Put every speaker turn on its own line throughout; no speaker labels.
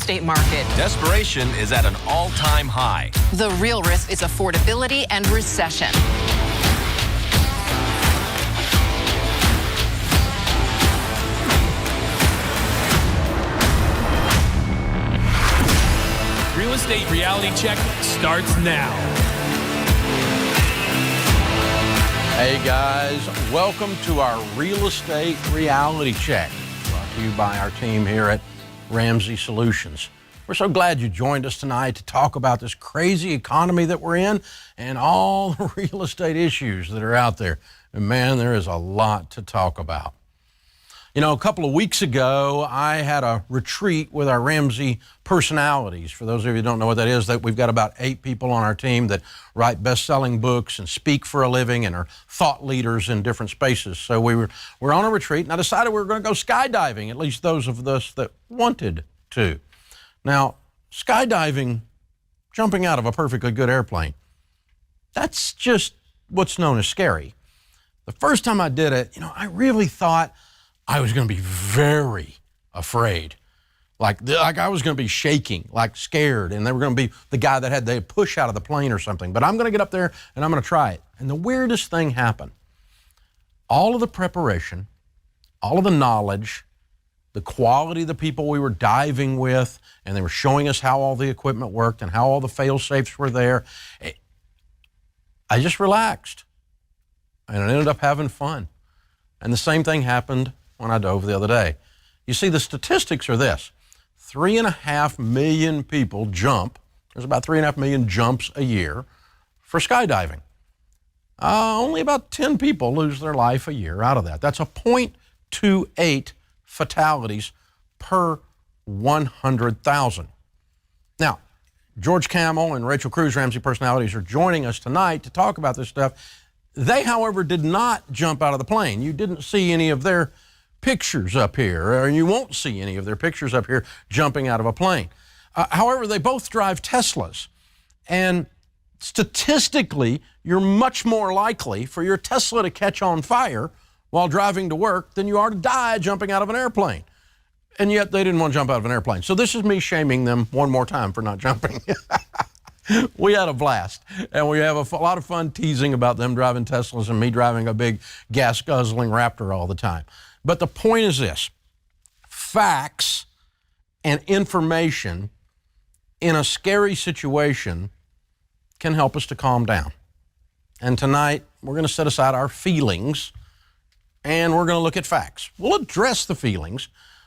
estate market.
Desperation is at an all-time high.
The real risk is affordability and recession.
Real Estate Reality Check starts now.
Hey guys, welcome to our Real Estate Reality Check, brought to you by our team here at Ramsey Solutions. We're so glad you joined us tonight to talk about this crazy economy that we're in and all the real estate issues that are out there. And man, there is a lot to talk about. You know, a couple of weeks ago, I had a retreat with our Ramsey personalities. For those of you who don't know what that is, that we've got about 8 people on our team that write best-selling books and speak for a living and are thought leaders in different spaces. So we're on a retreat, and I decided we were going to go skydiving, at least those of us that wanted to. Now, skydiving, jumping out of a perfectly good airplane, that's just what's known as scary. The first time I did it, I really thought I was going to be very afraid. Like I was going to be shaking, like scared, and they were going to be the guy that had the push out of the plane or something. But I'm going to get up there and I'm going to try it. And the weirdest thing happened. All of the preparation, all of the knowledge, the quality of the people we were diving with, and they were showing us how all the equipment worked and how all the fail-safes were there. I just relaxed, and I ended up having fun. And the same thing happened when I dove the other day. You see, the statistics are this. 3.5 million people jump. There's about 3.5 million jumps a year for skydiving. Only about 10 people lose their life a year out of that. That's a 0.28 fatalities per 100,000. Now, George Camel and Rachel Cruz, Ramsey personalities, are joining us tonight to talk about this stuff. They, however, did not jump out of the plane. You didn't see any of their pictures up here, or you won't see any of their pictures up here jumping out of a plane. However, they both drive Teslas. And statistically, you're much more likely for your Tesla to catch on fire while driving to work than you are to die jumping out of an airplane. And yet they didn't want to jump out of an airplane. So this is me shaming them one more time for not jumping. We had a blast, and we have a lot of fun teasing about them driving Teslas and me driving a big gas-guzzling Raptor all the time. But the point is this: facts and information in a scary situation can help us to calm down. And tonight, we're going to set aside our feelings, and we're going to look at facts. We'll address the feelings,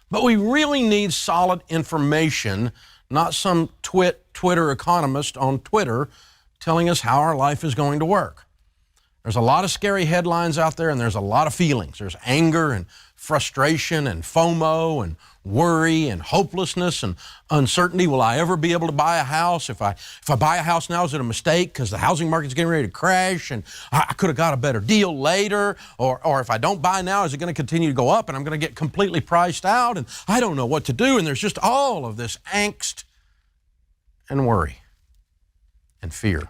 but we really need solid information, not some Twitter economist on Twitter telling us how our life is going to work. There's a lot of scary headlines out there, and there's a lot of feelings. There's anger and frustration and FOMO and worry and hopelessness and uncertainty. Will I ever be able to buy a house? If I buy a house now, is it a mistake because the housing market's getting ready to crash and I could have got a better deal later? Or if I don't buy now, is it going to continue to go up and I'm going to get completely priced out and I don't know what to do? And there's just all of this angst and worry and fear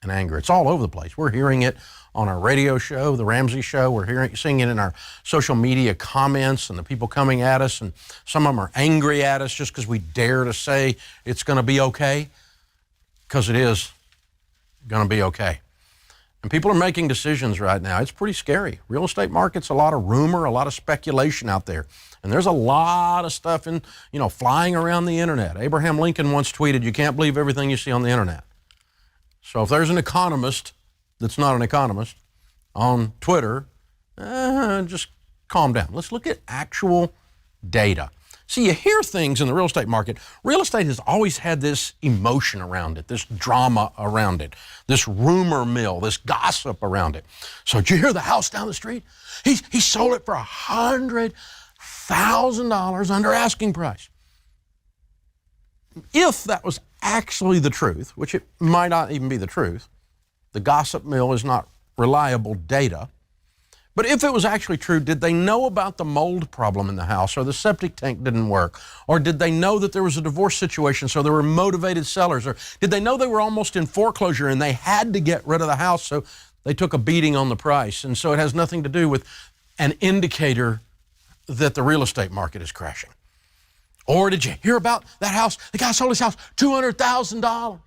and anger. It's all over the place. We're hearing it on our radio show, The Ramsey Show. We're seeing it in our social media comments and the people coming at us, and some of them are angry at us just because we dare to say it's going to be okay, because it is going to be okay. And people are making decisions right now. It's pretty scary. Real estate market's a lot of rumor, a lot of speculation out there. And there's a lot of stuff flying around the internet. Abraham Lincoln once tweeted, "You can't believe everything you see on the internet." So if there's an economist that's not an economist on Twitter, just calm down. Let's look at actual data. See, you hear things in the real estate market. Real estate has always had this emotion around it, this drama around it, this rumor mill, this gossip around it. So did you hear the house down the street? He sold it for $100,000 under asking price. If that was actually the truth, which it might not even be the truth, the gossip mill is not reliable data. But if it was actually true, did they know about the mold problem in the house, or the septic tank didn't work? Or did they know that there was a divorce situation, so there were motivated sellers? Or did they know they were almost in foreclosure and they had to get rid of the house, so they took a beating on the price? And so it has nothing to do with an indicator that the real estate market is crashing. Or did you hear about that house? The guy sold his house, $200,000.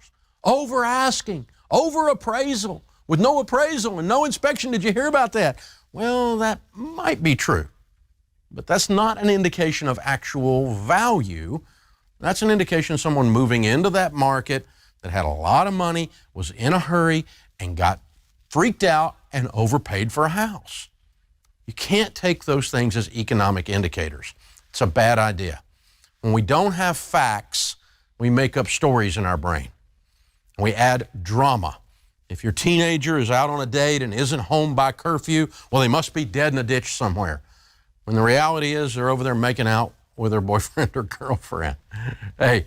Over asking, over appraisal, with no appraisal and no inspection. Did you hear about that? Well, that might be true, but that's not an indication of actual value. That's an indication of someone moving into that market that had a lot of money, was in a hurry, and got freaked out and overpaid for a house. You can't take those things as economic indicators. It's a bad idea. When we don't have facts, we make up stories in our brain. We add drama. If your teenager is out on a date and isn't home by curfew, well, they must be dead in a ditch somewhere. When the reality is they're over there making out with their boyfriend or girlfriend. Hey,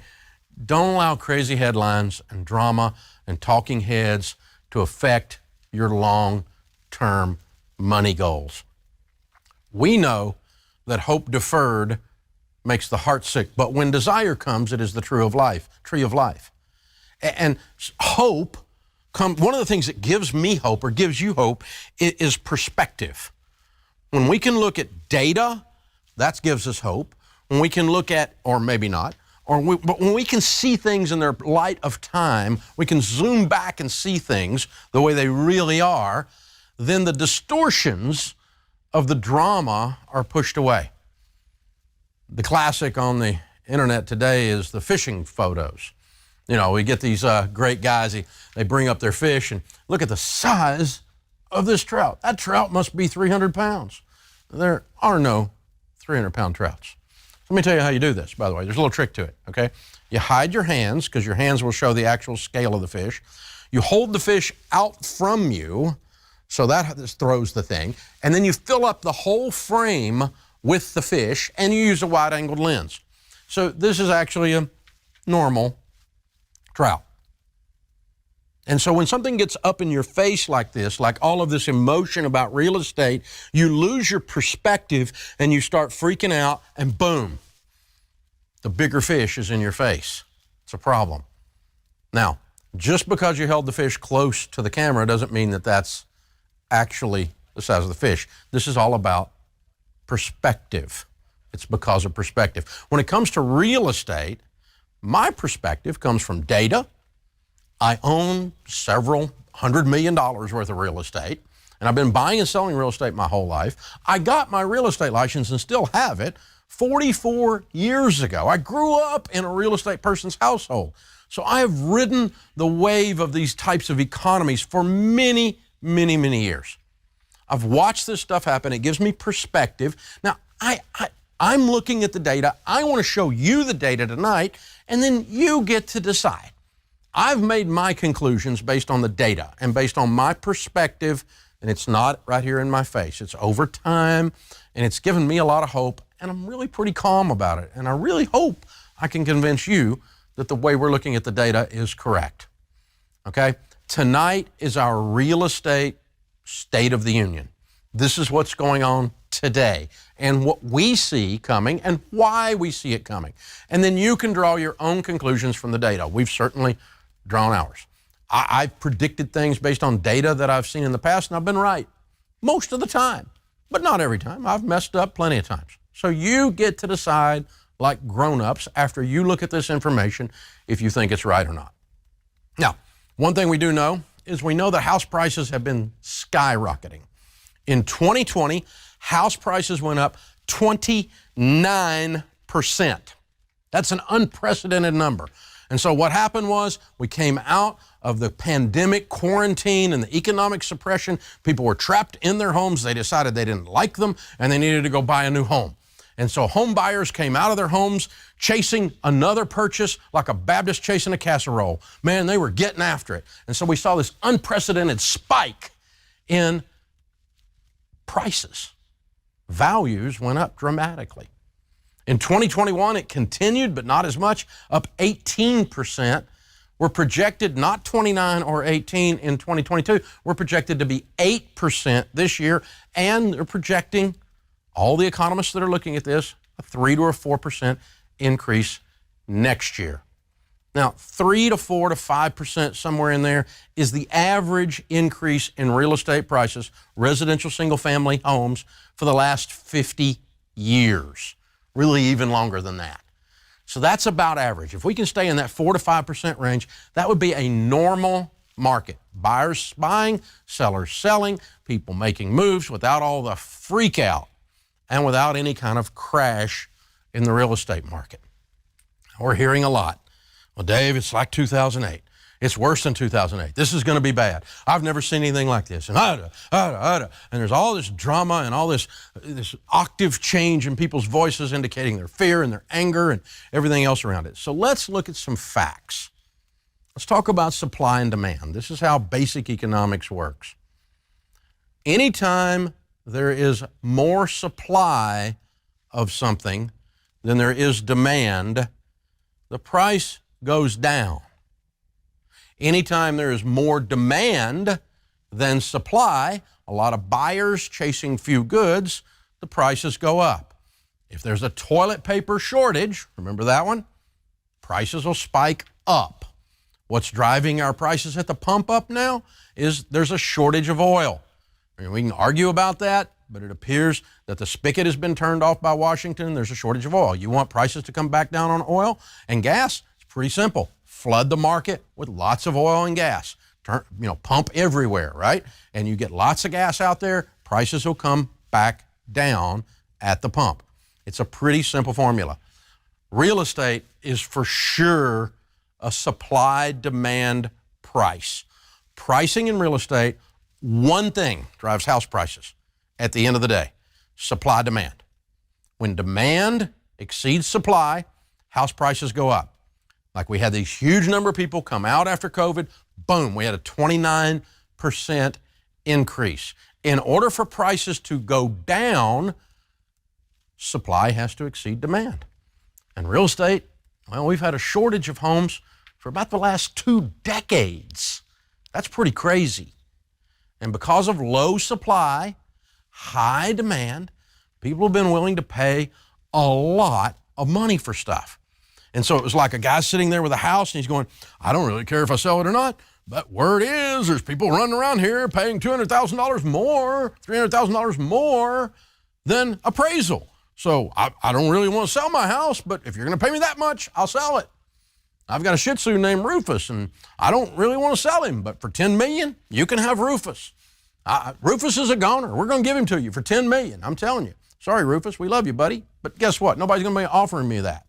don't allow crazy headlines and drama and talking heads to affect your long-term money goals. We know that hope deferred makes the heart sick, but when desire comes, it is the tree of life. And hope comes, one of the things that gives me hope or gives you hope is perspective. When we can look at data, that gives us hope. When we can look at, or maybe not, but when we can see things in their light of time, we can zoom back and see things the way they really are, then the distortions of the drama are pushed away. The classic on the internet today is the fishing photos. You know, we get these great guys, they bring up their fish and look at the size of this trout. That trout must be 300 pounds. There are no 300-pound trouts. Let me tell you how you do this, by the way. There's a little trick to it, okay? You hide your hands, because your hands will show the actual scale of the fish. You hold the fish out from you, so that throws the thing, and then you fill up the whole frame with the fish, and you use a wide-angled lens. So this is actually a normal trout. And so when something gets up in your face like this, like all of this emotion about real estate, you lose your perspective and you start freaking out, and boom, the bigger fish is in your face. It's a problem. Now, just because you held the fish close to the camera doesn't mean that that's actually the size of the fish. This is all about perspective. It's because of perspective. When it comes to real estate, my perspective comes from data. I own several $100 million worth of real estate, and I've been buying and selling real estate my whole life. I got my real estate license and still have it 44 years ago. I grew up in a real estate person's household. So I have ridden the wave of these types of economies for many, many, many years. I've watched this stuff happen. It gives me perspective. Now, I'm looking at the data. I want to show you the data tonight, and then you get to decide. I've made my conclusions based on the data and based on my perspective, and it's not right here in my face. It's over time, and it's given me a lot of hope, and I'm really pretty calm about it. And I really hope I can convince you that the way we're looking at the data is correct. Okay? Tonight is our real estate State of the Union. This is what's going on today and what we see coming and why we see it coming. And then you can draw your own conclusions from the data. We've certainly drawn ours. I've predicted things based on data that I've seen in the past, and I've been right most of the time, but not every time. I've messed up plenty of times. So you get to decide, like grown-ups, after you look at this information, if you think it's right or not. Now, one thing we do know is we know that house prices have been skyrocketing. In 2020, house prices went up 29%. That's an unprecedented number. And so what happened was we came out of the pandemic quarantine and the economic suppression. People were trapped in their homes. They decided they didn't like them and they needed to go buy a new home. And so home buyers came out of their homes chasing another purchase like a Baptist chasing a casserole. Man, they were getting after it. And so we saw this unprecedented spike in prices. Values went up dramatically. In 2021, it continued, but not as much, up 18%. We're projected not 29 or 18 in 2022. We're projected to be 8% this year, and they're projecting, all the economists that are looking at this, a 3 to a 4% increase next year. Now, 3 to 4 to 5%, somewhere in there, is the average increase in real estate prices, residential single-family homes, for the last 50 years. Really even longer than that. So that's about average. If we can stay in that 4 to 5% range, that would be a normal market. Buyers buying, sellers selling, people making moves without all the freak out and without any kind of crash in the real estate market. We're hearing a lot. Well, Dave, it's like 2008. It's worse than 2008. This is going to be bad. I've never seen anything like this. And and there's all this drama and all this octave change in people's voices indicating their fear and their anger and everything else around it. So let's look at some facts. Let's talk about supply and demand. This is how basic economics works. Anytime there is more supply of something than there is demand, the price goes down. Anytime there is more demand than supply, a lot of buyers chasing few goods, the prices go up. If there's a toilet paper shortage, remember that one? Prices will spike up. What's driving our prices at the pump up now is there's a shortage of oil. I mean, we can argue about that, but it appears that the spigot has been turned off by Washington. There's a shortage of oil. You want prices to come back down on oil and gas? It's pretty simple. Flood the market with lots of oil and gas. Pump everywhere, right? And you get lots of gas out there, prices will come back down at the pump. It's a pretty simple formula. Real estate is for sure a supply-demand price. Pricing in real estate, one thing drives house prices at the end of the day: supply-demand. When demand exceeds supply, house prices go up. Like we had these huge number of people come out after COVID, boom, we had a 29% increase. In order for prices to go down, supply has to exceed demand. And real estate, well, we've had a shortage of homes for about the last 2 decades. That's pretty crazy. And because of low supply, high demand, people have been willing to pay a lot of money for stuff. And so it was like a guy sitting there with a house and he's going, I don't really care if I sell it or not, but word is there's people running around here paying $200,000 more, $300,000 more than appraisal. So I don't really want to sell my house, but if you're going to pay me that much, I'll sell it. I've got a Shih Tzu named Rufus, and I don't really want to sell him, but for $10 million, you can have Rufus. Rufus is a goner. We're going to give him to you for $10 million. I'm telling you. Sorry, Rufus, we love you, buddy. But guess what? Nobody's going to be offering me that.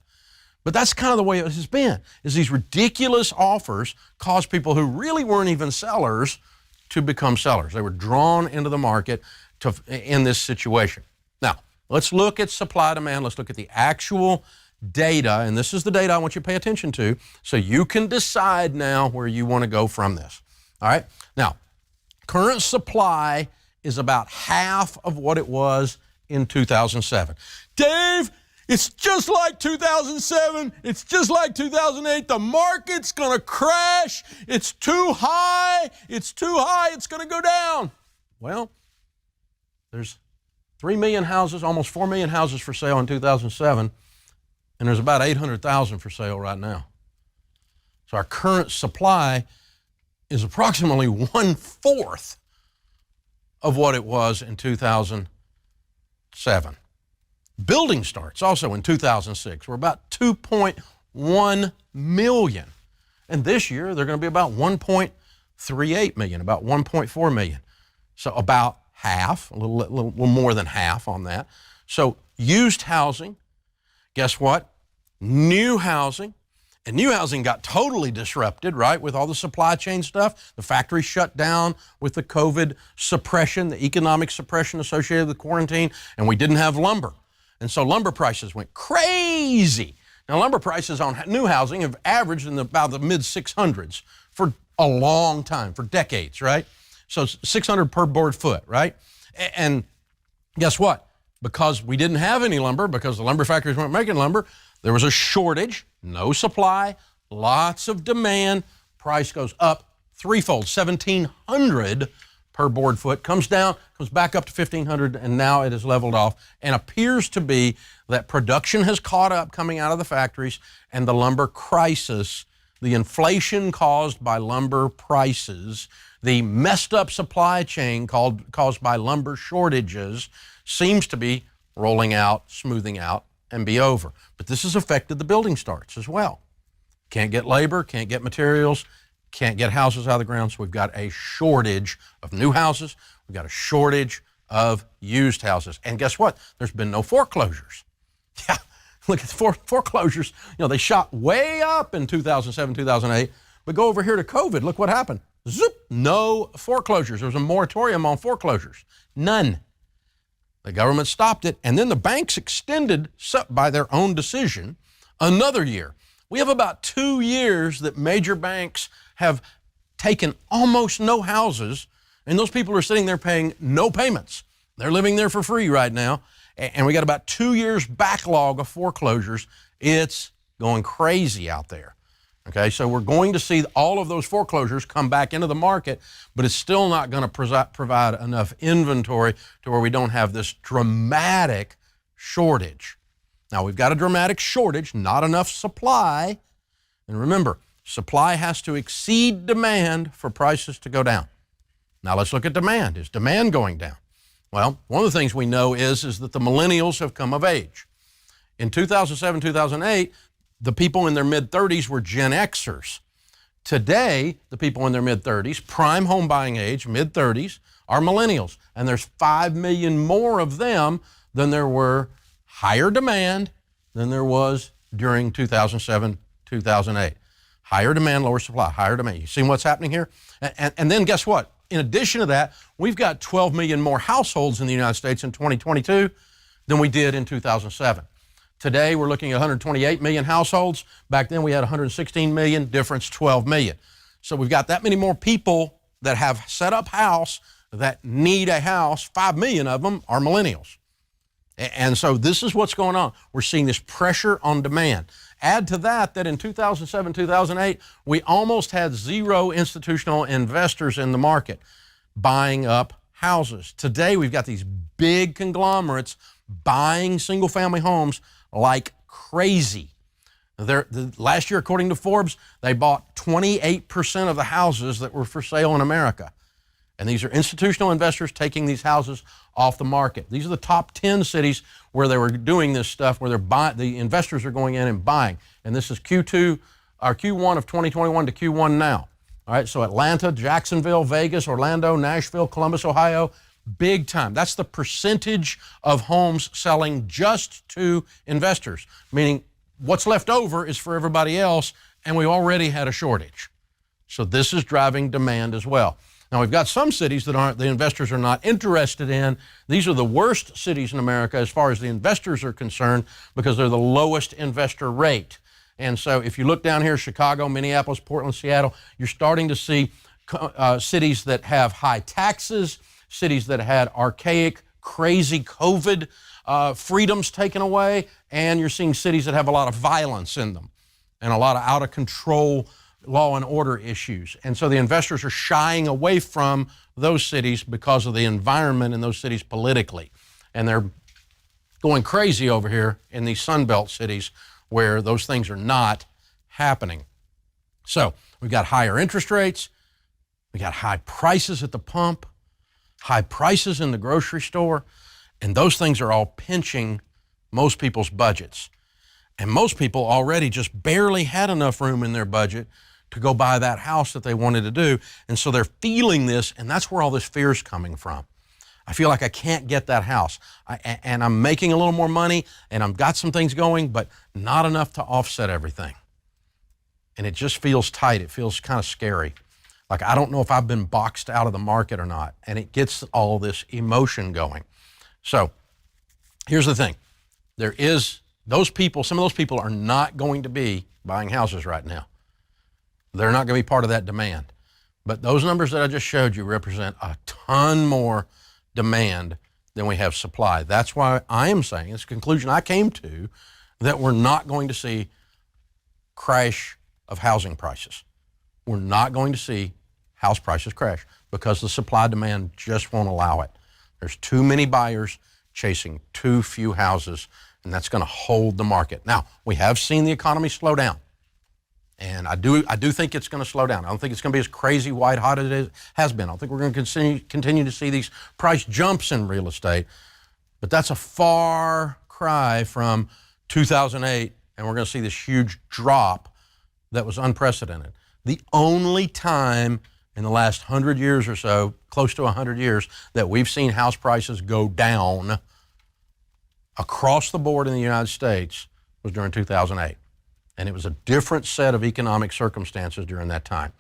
But that's kind of the way it has been, is these ridiculous offers cause people who really weren't even sellers to become sellers. They were drawn into the market in this situation. Now, let's look at supply demand. Let's look at the actual data, and this is the data I want you to pay attention to so you can decide now where you want to go from this. All right? Now, current supply is about half of what it was in 2007. Dave, it's just like 2007. It's just like 2008. The market's going to crash. It's too high. It's too high. It's going to go down. Well, there's 3 million houses, almost 4 million houses for sale in 2007, and there's about 800,000 for sale right now. So our current supply is approximately 1/4 of what it was in 2007. Building starts also in 2006 were about 2.1 million. And this year, they're going to be about 1.38 million, about 1.4 million. So about half, a little more than half on that. So used housing, guess what? New housing. And new housing got totally disrupted, right, with all the supply chain stuff. The factory shut down with the COVID suppression, the economic suppression associated with quarantine, and we didn't have lumber. And so lumber prices went crazy. Now, lumber prices on new housing have averaged in about the mid-600s for a long time, for decades, right? So $600 per board foot, right? And guess what? Because we didn't have any lumber, because the lumber factories weren't making lumber, there was a shortage, no supply, lots of demand. Price goes up threefold, $1,700 per board foot, comes down, comes back up to $1,500, and now it is leveled off, and appears to be that production has caught up coming out of the factories, and the lumber crisis, the inflation caused by lumber prices, the messed up supply chain caused by lumber shortages, seems to be rolling out, smoothing out, and be over. But this has affected the building starts as well. Can't get labor, can't get materials, can't get houses out of the ground, so we've got a shortage of new houses. We've got a shortage of used houses. And guess what? There's been no foreclosures. Yeah, look at the foreclosures. You know, they shot way up in 2007, 2008, but go over here to COVID. Look what happened. Zoop, no foreclosures. There was a moratorium on foreclosures. None. The government stopped it, and then the banks extended, by their own decision, another year. We have about 2 years that major banks have taken almost no houses, and those people are sitting there paying no payments. They're living there for free right now, and we got about 2 years backlog of foreclosures. It's going crazy out there. Okay, so we're going to see all of those foreclosures come back into the market, but it's still not going to provide enough inventory to where we don't have this dramatic shortage. Now, we've got a dramatic shortage, not enough supply. And remember, supply has to exceed demand for prices to go down. Now, let's look at demand. Is demand going down? Well, one of the things we know is that the millennials have come of age. In 2007, 2008, the people in their mid-30s were Gen Xers. Today, the people in their mid-30s, prime home buying age, mid-30s, are millennials. And there's 5 million more of them than there were higher demand than there was during 2007, 2008. Higher demand, lower supply, higher demand. You see what's happening here? And then guess what? In addition to that, we've got 12 million more households in the United States in 2022 than we did in 2007. Today, we're looking at 128 million households. Back then, we had 116 million, difference 12 million. So we've got that many more people that have set up house that need a house. 5 million of them are millennials. And so this is what's going on. We're seeing this pressure on demand. Add to that in 2007, 2008, we almost had zero institutional investors in the market buying up houses. Today, we've got these big conglomerates buying single-family homes like crazy. Last year, according to Forbes, they bought 28% of the houses that were for sale in America. And these are institutional investors taking these houses off the market. These are the top 10 cities where they were doing this stuff, where the investors are going in and buying. And this is Q1 of 2021 to Q1 now. All right, so Atlanta, Jacksonville, Vegas, Orlando, Nashville, Columbus, Ohio, big time. That's the percentage of homes selling just to investors, meaning what's left over is for everybody else, and we already had a shortage. So this is driving demand as well. Now, we've got some cities that the investors are not interested in. These are the worst cities in America as far as the investors are concerned because they're the lowest investor rate. And so if you look down here, Chicago, Minneapolis, Portland, Seattle, you're starting to see cities that have high taxes, cities that had archaic, crazy COVID freedoms taken away, and you're seeing cities that have a lot of violence in them and a lot of out-of-control law and order issues. And so the investors are shying away from those cities because of the environment in those cities politically. And they're going crazy over here in these Sunbelt cities where those things are not happening. So we've got higher interest rates, we got high prices at the pump, high prices in the grocery store, and those things are all pinching most people's budgets. And most people already just barely had enough room in their budget to go buy that house that they wanted to do. And so they're feeling this, and that's where all this fear is coming from. I feel like I can't get that house. And I'm making a little more money, and I've got some things going, but not enough to offset everything. And it just feels tight. It feels kind of scary. Like, I don't know if I've been boxed out of the market or not. And it gets all this emotion going. So here's the thing. There is those people, some of those people are not going to be buying houses right now. They're not going to be part of that demand. But those numbers that I just showed you represent a ton more demand than we have supply. That's why I am saying, it's a conclusion I came to, that we're not going to see crash of housing prices. We're not going to see house prices crash because the supply demand just won't allow it. There's too many buyers chasing too few houses, and that's going to hold the market. Now, we have seen the economy slow down. And I do think it's going to slow down. I don't think it's going to be as crazy white hot as it has been. I don't think we're going to continue to see these price jumps in real estate. But that's a far cry from 2008, and we're going to see this huge drop that was unprecedented. The only time in the last 100 years or so, close to 100 years, that we've seen house prices go down across the board in the United States was during 2008. And it was a different set of economic circumstances during that time.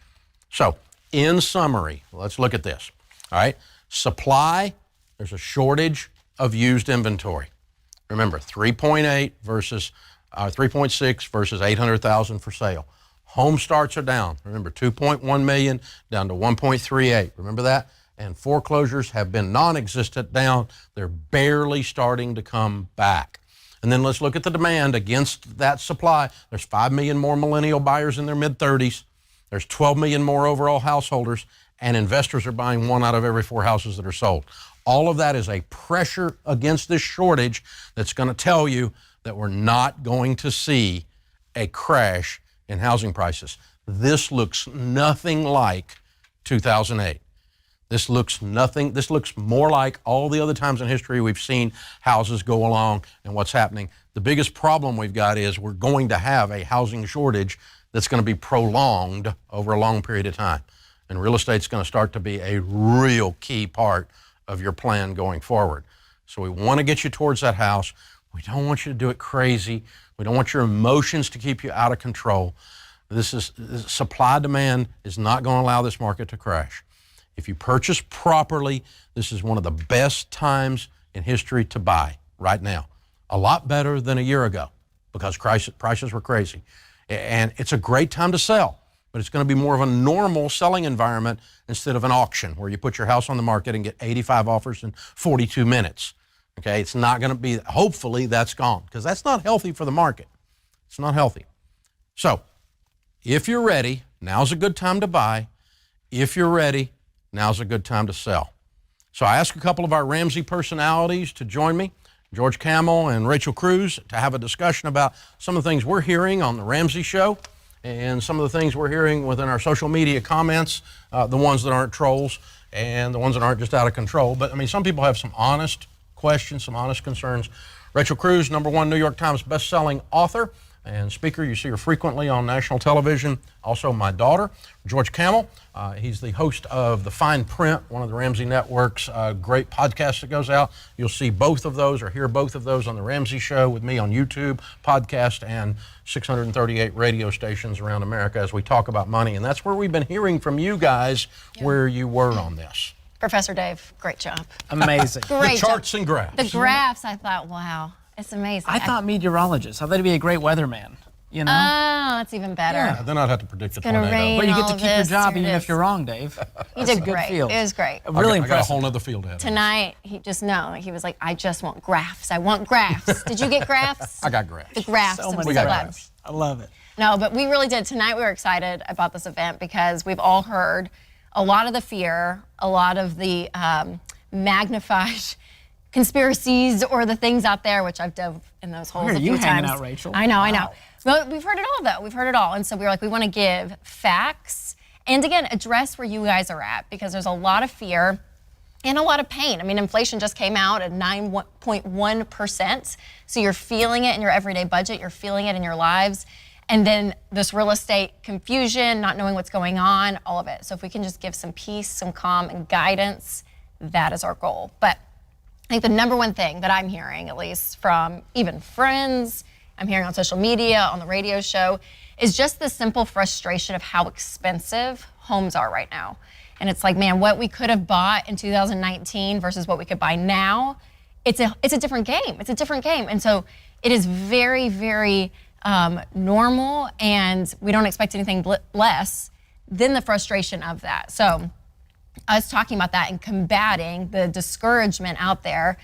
So, in summary, let's look at this. All right, supply, there's a shortage of used inventory. Remember, 3.8 versus 3.6 versus 800,000 for sale. Home starts are down. Remember, 2.1 million down to 1.38. Remember that? And foreclosures have been non-existent down. They're barely starting to come back. And then let's look at the demand against that supply. There's 5 million more millennial buyers in their mid-30s. There's 12 million more overall householders, and investors are buying 1 out of every 4 houses that are sold. All of that is a pressure against this shortage that's going to tell you that we're not going to see a crash in housing prices. This looks nothing like 2008. This looks more like all the other times in history we've seen houses go along and what's happening. The biggest problem we've got is we're going to have a housing shortage that's going to be prolonged over a long period of time. And real estate's going to start to be a real key part of your plan going forward. So we want to get you towards that house. We don't want you to do it crazy. We don't want your emotions to keep you out of control. Supply demand is not going to allow this market to crash. If you purchase properly, this is one of the best times in history to buy right now. A lot better than a year ago because prices were crazy. And it's a great time to sell, but it's going to be more of a normal selling environment instead of an auction where you put your house on the market and get 85 offers in 42 minutes. Okay, it's not going to be, hopefully that's gone because that's not healthy for the market. It's not healthy. So if you're ready, now's a good time to buy. If you're ready, now's a good time to sell. So I asked a couple of our Ramsey personalities to join me, George Camel and Rachel Cruz, to have a discussion about some of the things we're hearing on the Ramsey Show and some of the things we're hearing within our social media comments, the ones that aren't trolls and the ones that aren't just out of control. But I mean, some people have some honest questions, some honest concerns. Rachel Cruz, #1 New York Times best-selling author and speaker. You see her frequently on national television. Also my daughter, George Camel. He's the host of The Fine Print, one of the Ramsey Network's great podcasts that goes out. You'll see both of those or hear both of those on The Ramsey Show with me on YouTube, podcast, and 638 radio stations around America as we talk about money. And that's where we've been hearing from you guys where you were on this.
Professor Dave, great job.
Amazing.
Great
the charts and graphs.
The graphs, I thought, wow, it's amazing.
I thought meteorologist. I thought he'd be a great weatherman. You know?
Oh, that's even better.
Yeah.
Then I'd have to predict the
gonna
tornado.
rain.
But you get
all
to
of
keep your
this,
job
here
even
it
if
is.
you're wrong, Dave.
You
That's
did
a good
great.
field.
It was great.
Really
I got a
impressive.
whole nother field ahead of me.
Tonight, he was like, I just want graphs. I want graphs. Did you get graphs?
I got graphs.
The graphs.
So
I'm
many
so
got
glad.
graphs.
I love it.
No, but we really did. Tonight we were excited about this event because we've all heard a lot of the fear, a lot of the magnified conspiracies or the things out there, which I've dove in those holes
Where
a
are
few
you hanging
times.
out, Rachel?
I know, I know.
Wow.
But we've heard it all, though. We've heard it all. And so we were like, we want to give facts and, again, address where you guys are at because there's a lot of fear and a lot of pain. I mean, inflation just came out at 9.1%. So you're feeling it in your everyday budget. You're feeling it in your lives. And then this real estate confusion, not knowing what's going on, all of it. So if we can just give some peace, some calm, and guidance, that is our goal. But I think the #1 thing that I'm hearing, at least from even friends, I'm hearing on social media, on the radio show, is just the simple frustration of how expensive homes are right now. And it's like, man, what we could have bought in 2019 versus what we could buy now, it's a different game. It's a different game. And so it is very, very normal, and we don't expect anything less than the frustration of that. So us talking about that and combating the discouragement out there.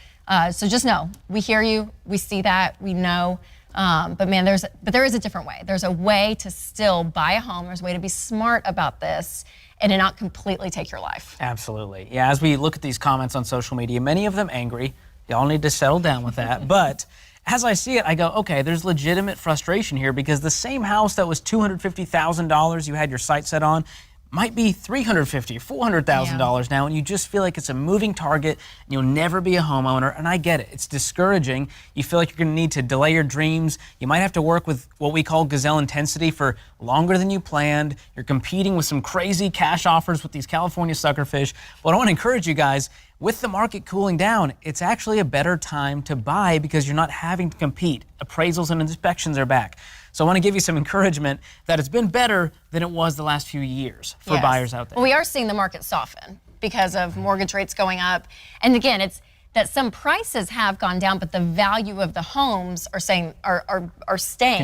So just know, we hear you, we see that, we know. But man, there is a different way. There's a way to still buy a home. There's a way to be smart about this and to not completely take your life.
Absolutely. Yeah, as we look at these comments on social media, many of them angry. Y'all need to settle down with that. But as I see it, I go, okay, there's legitimate frustration here because the same house that was $250,000 you had your sight set on might be $350,000 or $400,000 now, and you just feel like it's a moving target and you'll never be a homeowner. And I get it. It's discouraging. You feel like you're going to need to delay your dreams. You might have to work with what we call gazelle intensity for longer than you planned. You're competing with some crazy cash offers with these California suckerfish. But I want to encourage you guys, with the market cooling down, it's actually a better time to buy because you're not having to compete. Appraisals and inspections are back. So I want to give you some encouragement that it's been better than it was the last few years for buyers out there.
Well, we are seeing the market soften because of mortgage rates going up. And again, it's that some prices have gone down, but the value of the homes are staying.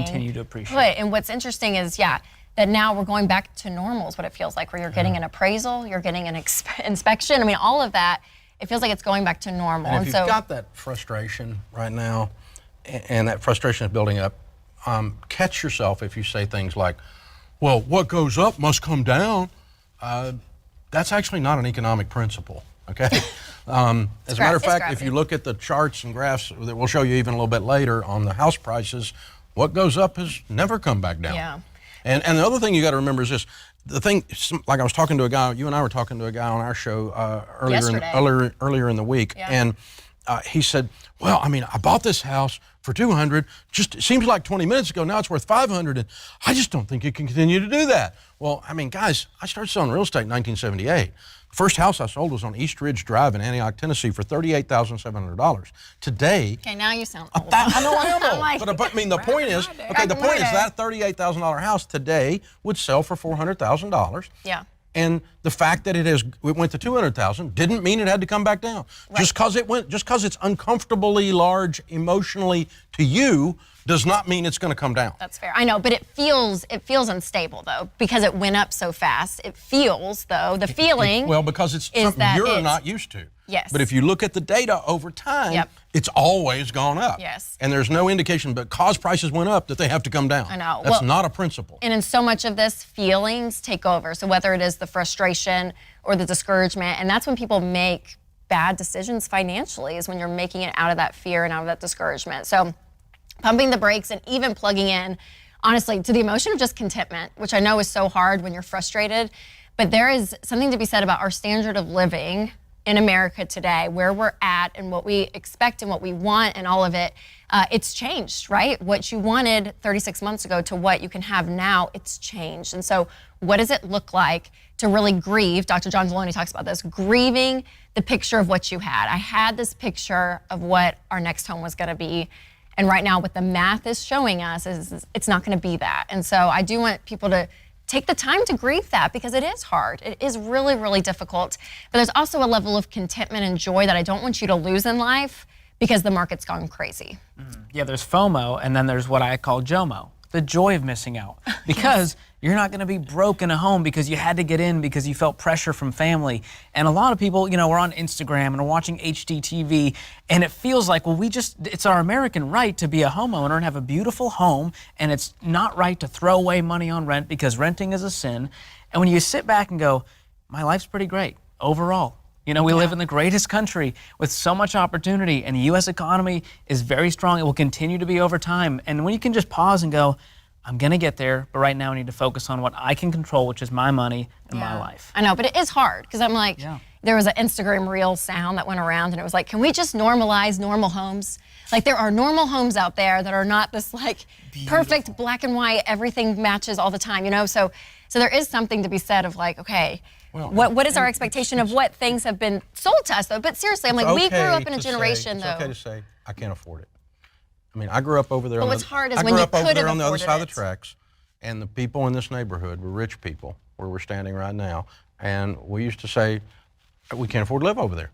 Continue to appreciate.
Put. And what's interesting is, that now we're going back to normal is what it feels like, where you're getting an appraisal, you're getting an inspection. I mean, all of that, it feels like it's going back to normal.
And if you've got that frustration right now, and that frustration is building up, catch yourself if you say things like, well, what goes up must come down. That's actually not an economic principle, okay? As a matter of fact, if you look at the charts and graphs that we'll show you even a little bit later on the house prices, what goes up has never come back down.
Yeah.
And the other thing you got to remember is this. The thing, like I was talking to a guy, you and I were talking to a guy on our show earlier in the week, and he said, well, I mean, I bought this house for $200, just it seems like 20 minutes ago, now it's worth $500, and I just don't think it can continue to do that. Well, I mean, guys, I started selling real estate in 1978. The first house I sold was on East Ridge Drive in Antioch, Tennessee for $38,700. Today...
Okay, now you sound old.
I know I am old, but I mean, the point is, that $38,000 house today would sell for $400,000.
Yeah.
And the fact that it went to $200,000 didn't mean it had to come back down. Right. Just because it's uncomfortably large emotionally to you does not mean it's going to come down.
That's fair. I know, but it feels unstable though because it went up so fast. It feels though the feeling.
Well, because it's something you're not used to.
Yes.
But if you look at the data over time, it's always gone up.
Yes.
And there's no indication because prices went up that they have to come down.
I know.
That's not a principle.
And in so much of this, feelings take over. So whether it is the frustration or the discouragement, and that's when people make bad decisions financially, is when you're making it out of that fear and out of that discouragement. So pumping the brakes and even plugging in, honestly, to the emotion of just contentment, which I know is so hard when you're frustrated, but there is something to be said about our standard of living in America today, where we're at and what we expect and what we want and all of it. It's changed, right? What you wanted 36 months ago to what you can have now, it's changed. And so what does it look like to really grieve? Dr. John Deloney talks about this, grieving the picture of what you had. I had this picture of what our next home was gonna be. And right now what the math is showing us is it's not gonna be that. And so I do want people to take the time to grieve that because it is hard. It is really, really difficult. But there's also a level of contentment and joy that I don't want you to lose in life because the market's gone crazy.
Yeah, there's FOMO, and then there's what I call JOMO, the joy of missing out. Because you're not gonna be broke in a home because you had to get in because you felt pressure from family. And a lot of people, you know, we're on Instagram and we're watching HGTV, and it feels like, well, it's our American right to be a homeowner and have a beautiful home, and it's not right to throw away money on rent because renting is a sin. And when you sit back and go, my life's pretty great overall. You know, we live in the greatest country with so much opportunity, and the U.S. economy is very strong. It will continue to be over time. And when you can just pause and go, I'm gonna get there, but right now I need to focus on what I can control, which is my money and my life.
I know, but it is hard because I'm like, there was an Instagram reel sound that went around and it was like, can we just normalize normal homes? Like there are normal homes out there that are not this like perfect black and white, everything matches all the time, you know? So there is something to be said of like, okay, what is our expectation of what things have been sold to us though? But seriously, I'm like, we grew up in a generation though.
It's okay to say, I can't afford it. I mean, I grew up over there.
But what's hard is when you could have afforded it. I grew up over there on the other side of the tracks, and the people in this neighborhood were rich people, where we're standing right now, and we used to say, we can't afford to live over there,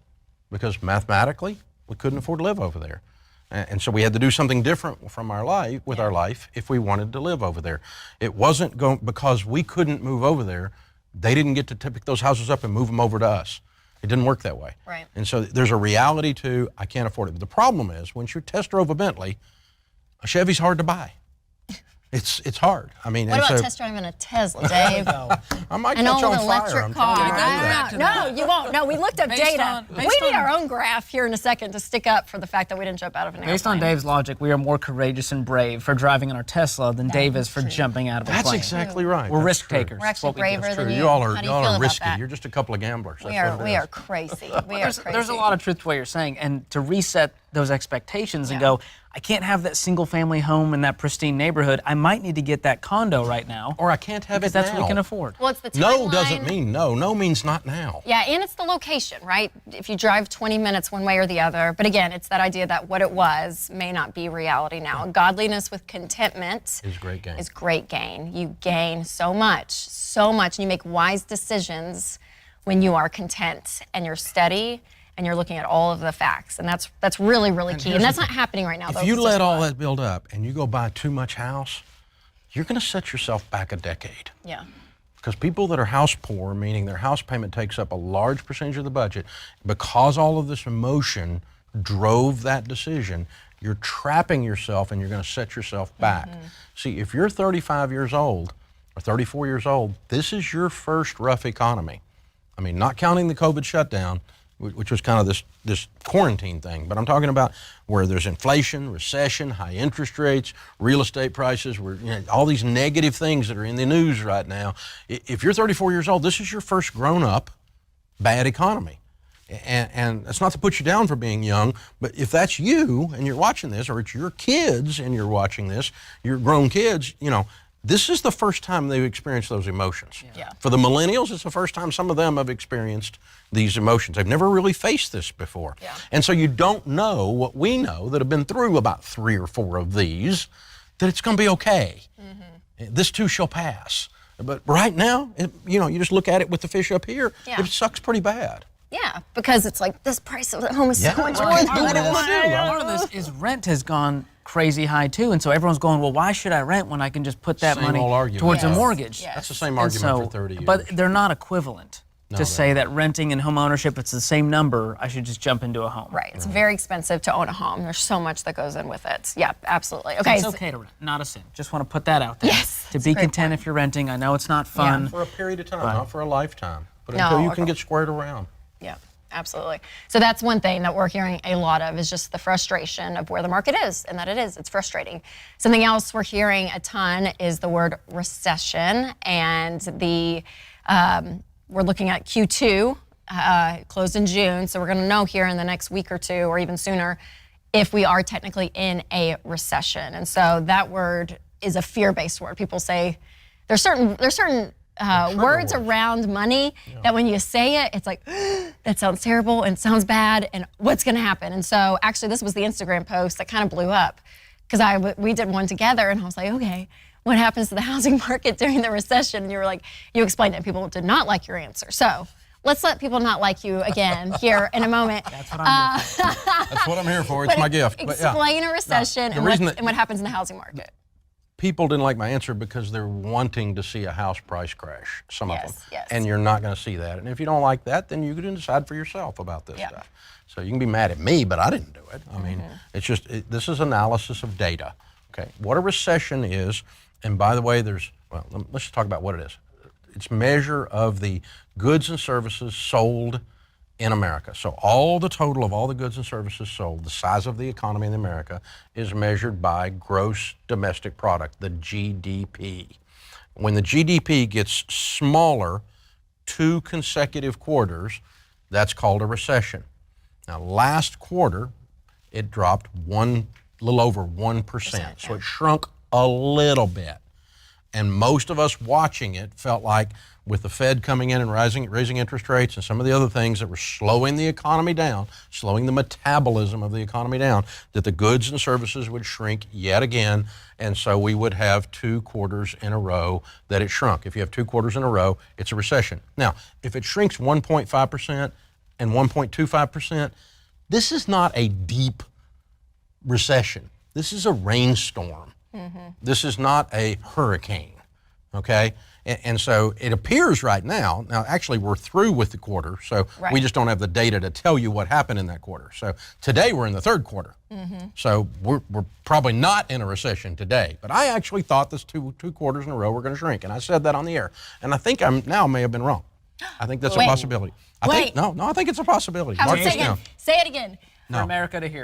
because mathematically, we couldn't afford to live over there. And so we had to do something different from our life, with our life, if we wanted to live over there. It wasn't because we couldn't move over there, they didn't get to pick those houses up and move them over to us. It didn't work that way. Right.
And so there's a reality to, I can't afford it. But the problem is, once you test drove a Bentley, a Chevy's hard to buy. It's hard. I mean,
what about test driving a Tesla, Dave?
I might
An
catch
old
on fire.
electric
I'm
car.
trying to do that.
No, you won't. No, we looked up
Based
data.
on-
We
based
need
on-
our own graph here in a second to stick up for the fact that we didn't jump out of an airplane.
Based on Dave's logic, we are more courageous and brave for driving in our Tesla than Dave is for jumping out of a
That's
plane.
exactly right.
We're
That's
risk
true.
takers.
We're actually braver
That's
than
true.
you.
You all
How do you feel
are
about
risky.
that?
You're just a couple of gamblers. That's
We are.
what it
We
is.
are crazy. We are
There's
crazy.
a lot of truth to what you're saying, and to reset those expectations and go, I can't have that single-family home in that pristine neighborhood. I might need to get that condo right now,
Or I can't have
because
it
that's
now.
what we can afford.
Well, it's the timeline.
No doesn't mean no. No means not now.
Yeah, and it's the location, right? If you drive 20 minutes one way or the other. But again, it's that idea that what it was may not be reality now. Godliness with contentment
Is great gain.
is great gain. You gain so much, and you make wise decisions when you are content and you're steady and you're looking at all of the facts. And that's really, really key. And that's not happening right now, though.
If you
It's
let
just
all
not.
that build up and you go buy too much house, you're going to set yourself back a decade.
Yeah.
Because people that are house poor, meaning their house payment takes up a large percentage of the budget, because all of this emotion drove that decision, you're trapping yourself and you're going to set yourself back. See, if you're 35 years old or 34 years old, this is your first rough economy. I mean, not counting the COVID shutdown, which was kind of this quarantine thing, but I'm talking about where there's inflation, recession, high interest rates, real estate prices, all these negative things that are in the news right now. If you're 34 years old, this is your first grown-up bad economy. And it's not to put you down for being young, but if that's you and you're watching this, or it's your kids and you're watching this, your grown kids, this is the first time they've experienced those emotions.
Yeah.
For the millennials, it's the first time some of them have experienced these emotions. They've never really faced this before.
Yeah.
And so you don't know what we know that have been through about 3 or 4 of these, that it's going to be okay. This too shall pass. But right now, you just look at it with the fish up here,
Yeah.
it sucks pretty bad.
Yeah, because it's like this price of the home is
Yeah.
so much
Well,
more than
part of
what it
this-
was.
Part of this is rent has gone crazy high too, and so everyone's going, well, why should I rent when I can just put that
Same
money
old argument.
towards a
Yes.
mortgage?
Yes.
That's the same
And
argument
so-
for 30 years.
But they're not equivalent
No,
to
they're
say
not.
that renting and home ownership, it's the same number, I should just jump into a home.
Right, it's very expensive to own a home. There's so much that goes in with it. Yeah, absolutely. Okay.
It's okay to rent, not a sin. Just want to put that out there.
Yes,
To
that's
be
a great
content
point.
if you're renting. I know it's not fun.
For a period of time, not for a lifetime. But
No,
until you
or
can
don't.
get squared around.
Yeah, absolutely. So that's one thing that we're hearing a lot of is just the frustration of where the market is, and that it's frustrating. Something else we're hearing a ton is the word recession, and we're looking at Q2, closed in June, so we're going to know here in the next week or two, or even sooner, if we are technically in a recession. And so that word is a fear-based word. People say there's certain words around money that when you say it, it's like, that sounds terrible and sounds bad, and what's going to happen? And so actually this was the Instagram post that kind of blew up, because we did one together, and I was like, okay, what happens to the housing market during the recession? And you were like, you explained it, and people did not like your answer. So let's let people not like you again here in a moment.
That's what I'm here for.
That's what I'm here for. It's my gift. But yeah.
Explain a recession
the
and
reason
what happens in the housing market.
People didn't like my answer because they're wanting to see a house price crash, some of
Yes,
them.
yes.
And you're not going to see that. And if you don't like that, then you can decide for yourself about this
Yeah.
stuff. So you can be mad at me, but I didn't do it. I mean, it's just, this is analysis of data. Okay, what a recession is, and by the way, let's just talk about what it is. It's measure of the goods and services sold in America. So all the total of all the goods and services sold, the size of the economy in America, is measured by gross domestic product, the GDP. When the GDP gets smaller 2 consecutive quarters, that's called a recession. Now last quarter, it dropped a little over 1%. So it shrunk a little bit. And most of us watching it felt like with the Fed coming in and raising interest rates and some of the other things that were slowing the economy down, slowing the metabolism of the economy down, that the goods and services would shrink yet again, and so we would have 2 quarters in a row that it shrunk. If you have 2 quarters in a row, it's a recession. Now, if it shrinks 1.5% and 1.25%, this is not a deep recession. This is a rainstorm. This is not a hurricane, okay? And so it appears right now, actually we're through with the quarter, so we just don't have the data to tell you what happened in that quarter. So today we're in the third quarter. So we're probably not in a recession today. But I actually thought this two quarters in a row were going to shrink, and I said that on the air. And I think I may have been wrong. I think that's a possibility. I think it's a possibility.
Say it again.
For America to hear.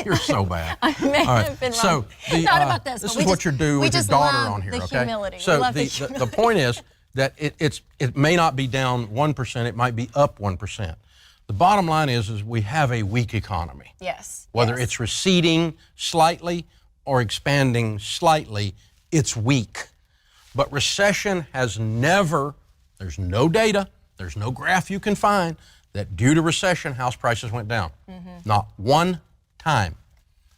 You're so bad.
I may have been wrong.
So
not about this.
This is what you're doing with your daughter on here,
the
okay?
Humility.
So the point is that it may not be down 1%, it might be up 1%. The bottom line is we have a weak economy.
Yes.
Whether it's receding slightly or expanding slightly, it's weak. But recession has never, there's no data, there's no graph you can find that due to recession, house prices went down. Not one time.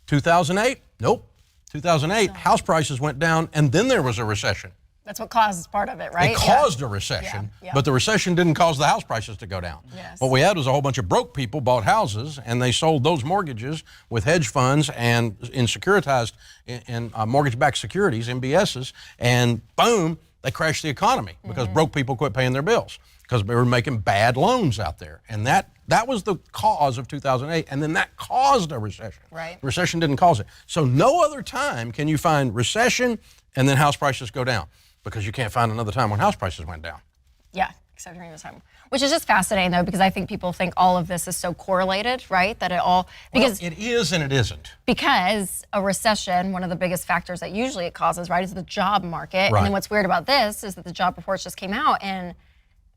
2008? Nope. 2008, house prices went down, and then there was a recession.
That's what caused part of it, right?
It caused a recession, but the recession didn't cause the house prices to go down.
Yes.
What we had was a whole bunch of broke people bought houses, and they sold those mortgages with hedge funds and in securitized, in mortgage-backed securities, MBSs, and boom, they crashed the economy because broke people quit paying their bills because they were making bad loans out there. And that was the cause of 2008, and then that caused a recession.
Right.
The recession didn't cause it. So no other time can you find recession and then house prices go down, because you can't find another time when house prices went down.
Yeah, except during this time. Which is just fascinating, though, because I think people think all of this is so correlated, right? That it all, because
it is and it isn't.
Because a recession, one of the biggest factors that usually it causes, right, is the job market.
Right.
And then what's weird about this is that the job reports just came out and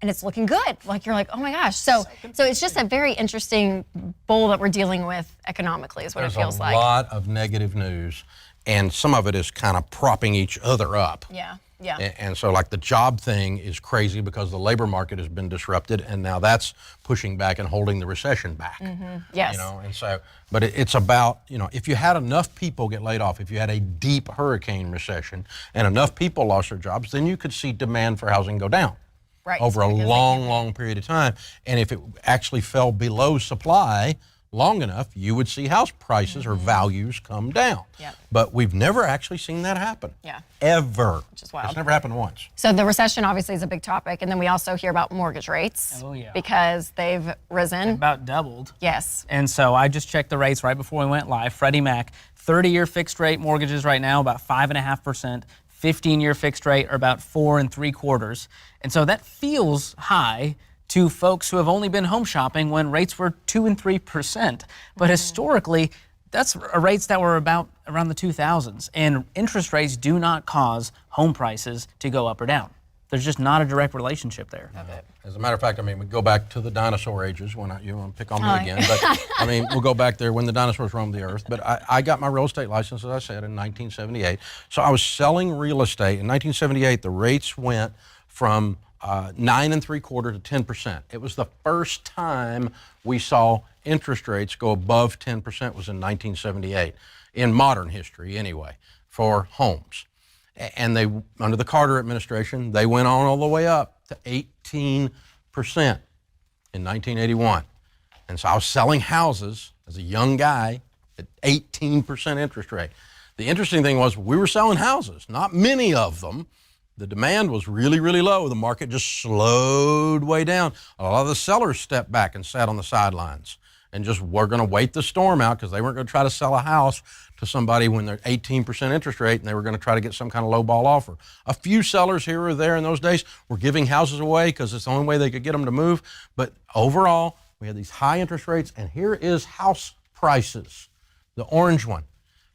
it's looking good. Like, you're like, oh my gosh. So it's just a very interesting bowl that we're dealing with economically is what it feels like.
There's a lot of negative news, and some of it is kind of propping each other up.
Yeah. Yeah.
And so like the job thing is crazy because the labor market has been disrupted, and now that's pushing back and holding the recession back.
Yes.
You know, and so, but it's about, you know, if you had enough people get laid off, if you had a deep hurricane recession and enough people lost their jobs, then you could see demand for housing go down.
Right.
Over a long period of time. And if it actually fell below supply long enough, you would see house prices or values come down.
Yep.
But we've never actually seen that happen.
Yeah.
Ever.
Which is wild.
It's never happened once.
So the recession obviously is a big topic, and then we also hear about mortgage rates.
Oh, yeah.
Because they've risen.
About doubled.
Yes.
And so I just checked the rates right before we went live. Freddie Mac, 30-year fixed rate mortgages right now about 5.5%. 15-year fixed rate are about 4 3/4. And so that feels high to folks who have only been home shopping when rates were 2 and 3%. But historically, that's rates that were about around the 2000s. And interest rates do not cause home prices to go up or down. There's just not a direct relationship there.
As a matter of fact, I mean, we go back to the dinosaur ages when you want to pick on me again, but I mean, we'll go back there when the dinosaurs roamed the earth. But I got my real estate license, as I said, in 1978. So I was selling real estate. In 1978, the rates went from 9 3/4 to 10%. It was the first time we saw interest rates go above 10% was in 1978, in modern history anyway, for homes. And they, under the Carter administration, they went on all the way up to 18% in 1981. And so I was selling houses as a young guy at 18% interest rate. The interesting thing was we were selling houses, not many of them. The demand was really, really low. The market just slowed way down. A lot of the sellers stepped back and sat on the sidelines and just were going to wait the storm out because they weren't going to try to sell a house to somebody when they're 18% interest rate, and they were going to try to get some kind of lowball offer. A few sellers here or there in those days were giving houses away because it's the only way they could get them to move. But overall, we had these high interest rates, and here is house prices, the orange one.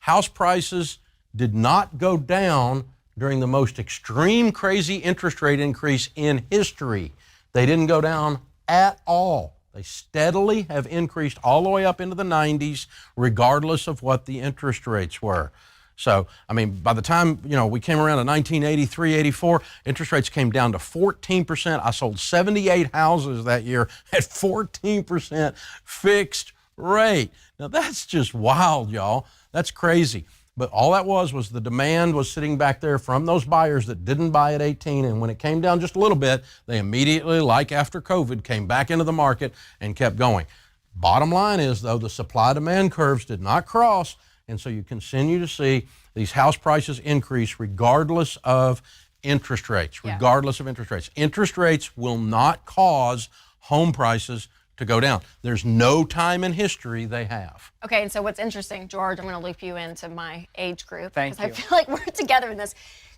House prices did not go down during the most extreme, crazy interest rate increase in history. They didn't go down at all. They steadily have increased all the way up into the 90s, regardless of what the interest rates were. So, I mean, by the time, you know, we came around to 1983, 84, interest rates came down to 14%. I sold 78 houses that year at 14% fixed rate. Now, that's just wild, y'all. That's crazy. But all that was the demand was sitting back there from those buyers that didn't buy at 18. And when it came down just a little bit, they immediately, like after COVID, came back into the market and kept going. Bottom line is, though, the supply-demand curves did not cross. And so you continue to see these house prices increase regardless of interest rates,
Yeah.
regardless of interest rates. Interest rates will not cause home prices to go down. There's no time in history they have.
Okay, and so what's interesting, George, I'm going to loop you into my age group.
Thank
Because I
you.
feel like we're together in this.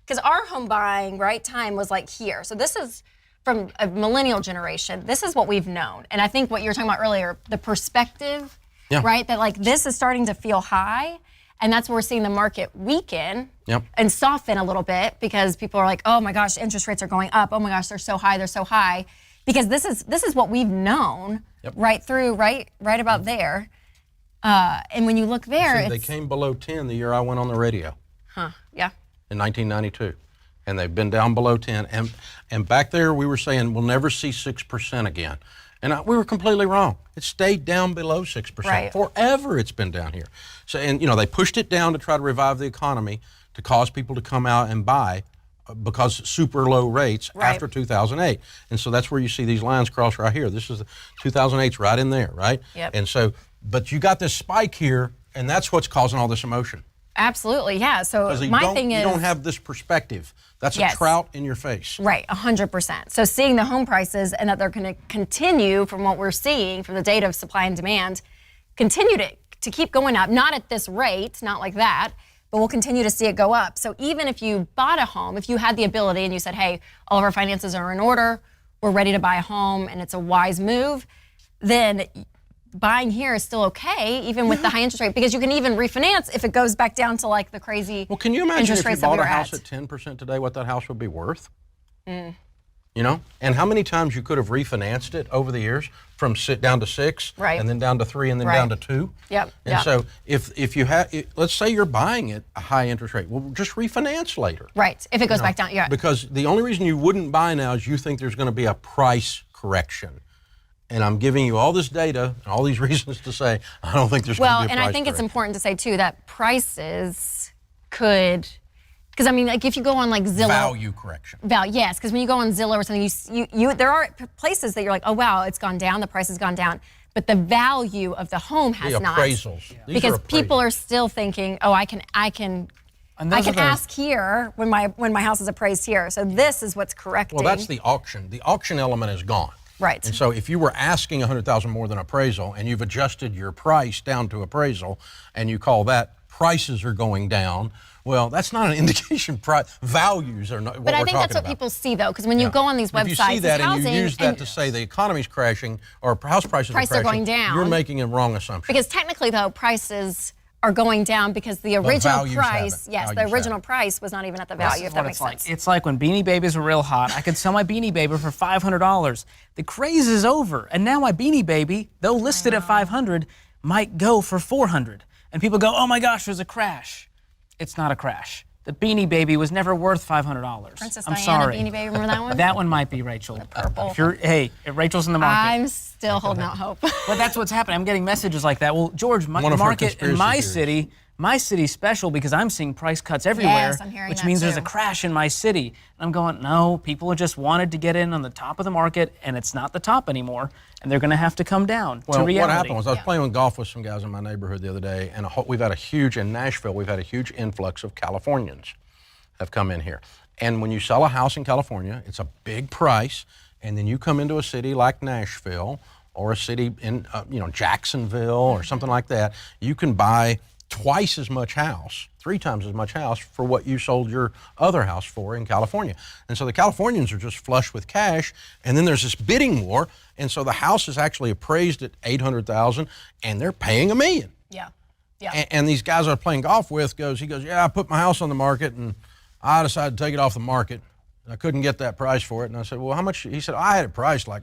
Because our home buying, right, time was like here. So this is from a millennial generation. This is what we've known. And I think what you were talking about earlier, the perspective,
Yeah.
right, that like this is starting to feel high. And that's where we're seeing the market weaken
Yep.
and soften a little bit because people are like, oh my gosh, interest rates are going up. Oh my gosh, they're so high, they're so high. Because this is what we've known right about there. And when you look there,
See, they came below 10 the year I went on the radio
yeah.
in 1992. And they've been down below 10. And back there we were saying we'll never see 6% again. And we were completely wrong. It stayed down below 6%.
Right.
Forever it's been down here. So, and you know, they pushed it down to try to revive the economy, to cause people to come out and buy because super low rates after 2008. And so that's where you see these lines cross right here. This is 2008's right in there, right?
Yep.
And so, but you got this spike here, and that's what's causing all this emotion.
Absolutely, yeah. So
Because
my thing is,
you don't have this perspective. That's
Yes.
a trout in your face.
right, 100%. So seeing the home prices and that they're going to continue from what we're seeing from the data of supply and demand, continue to keep going up, not at this rate, not like that, but we'll continue to see it go up. So even if you bought a home, if you had the ability and you said, hey, all of our finances are in order, we're ready to buy a home and it's a wise move, then buying here is still okay, even with the high interest rate, because you can even refinance if it goes back down to like the crazy
Well, can you imagine
interest
if you
rates that we
bought a
were
house
at?
at 10% today, what that house would be worth? You know? And how many times you could have refinanced it over the years from down to 6,
Right.
and then down to 3, and then
Right.
down to 2?
Yep,
And
yep.
so if you have, let's say you're buying it a high interest rate, well, just refinance later.
Right, if it goes back down, yeah.
Because the only reason you wouldn't buy now is you think there's going to be a price correction. And I'm giving you all this data and all these reasons to say I don't think there's going to
Well,
be a price
and I think it's
correction.
important to say too that prices could, because I mean, like if you go on like Zillow,
Value correction.
yes, because when you go on Zillow or something, you there are places that you're like, oh wow, it's gone down, the price has gone down, but the value of the home has
The
not.
appraisals. These
Because
are
people
appraisals.
are still thinking, oh, I can
And those are the-
ask here when my house is appraised here. So this is what's correcting.
Well, that's the auction. The auction element is gone.
Right.
And so if you were asking $100,000 more than appraisal and you've adjusted your price down to appraisal and you call that prices are going down, well, that's not an indication values are not what
But I
we're
think
talking
that's what
about.
people see though, because when you go on these
If
websites,
you see that
it's
and
housing
you use that
and-
to say the economy's crashing or house prices
Prices
are
are
crashing,
going down.
you're making a wrong assumption.
Because technically, though, prices are going down because the original
values
price,
haven't.
yes,
Values
the original
haven't.
price was not even at the
This
value,
is
if that
what
makes
it's like.
sense.
It's like when Beanie Babies were real hot. I could sell my Beanie Baby for $500. The craze is over, and now my Beanie Baby, though listed at $500, might go for $400. And people go, "Oh my gosh, there's a crash." It's not a crash. The Beanie Baby was never worth $500.
Princess
I'm
Diana
sorry.
Beanie Baby, remember that one?
That one might be Rachel.
purple.
If Rachel's in the market.
I'm still holding out hope.
But that's what's happening. I'm getting messages like that. Well, George,
One of her
market in my
conspiracy
city's special because I'm seeing price cuts everywhere,
Yes, I'm hearing
which
that
means there's
too.
a crash in my city. And I'm going, no, people just wanted to get in on the top of the market, and it's not the top anymore, and they're going to have to come down
Well,
to reality.
what happened was I was playing golf with some guys in my neighborhood the other day, and we've had a huge, in Nashville, we've had a huge influx of Californians have come in here. And when you sell a house in California, it's a big price, and then you come into a city like Nashville or a city in, Jacksonville or something like that, you can buy twice as much house, 3 times as much house for what you sold your other house for in California. And so the Californians are just flush with cash, and then there's this bidding war, and so the house is actually appraised at $800,000, and they're paying $1 million.
Yeah. Yeah.
And these guys I'm playing golf with he goes, yeah, I put my house on the market, and I decided to take it off the market. And I couldn't get that price for it. And I said, well, how much? He said, I had it priced like,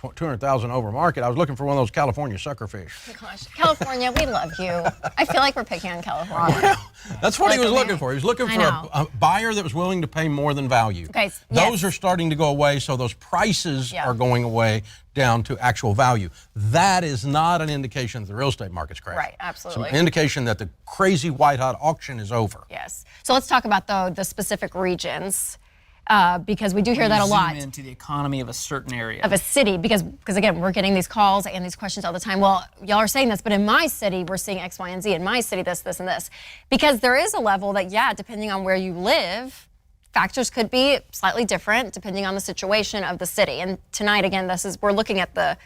$200,000 over market. I was looking for one of those California suckerfish.
Gosh, California, we love you. I feel like we're picking on California.
That's what he
Like
was
a
looking
man.
for. He was looking
I
for
know.
a buyer that was willing to pay more than value.
Okay,
Those
yes.
are starting to go away, so those prices
Yeah.
are going away down to actual value. That is not an indication that the real estate market's crashing.
Right, absolutely.
It's an indication that the crazy white-hot auction is over.
Yes. So let's talk about the specific regions because we do hear that a
Zoom
lot.
into the economy of a certain area.
Of a city, because again, we're getting these calls and these questions all the time. Well, y'all are saying this, but in my city, we're seeing X, Y, and Z. In my city, this, and this. Because there is a level that, yeah, depending on where you live, factors could be slightly different depending on the situation of the city. And tonight, again, we're looking at the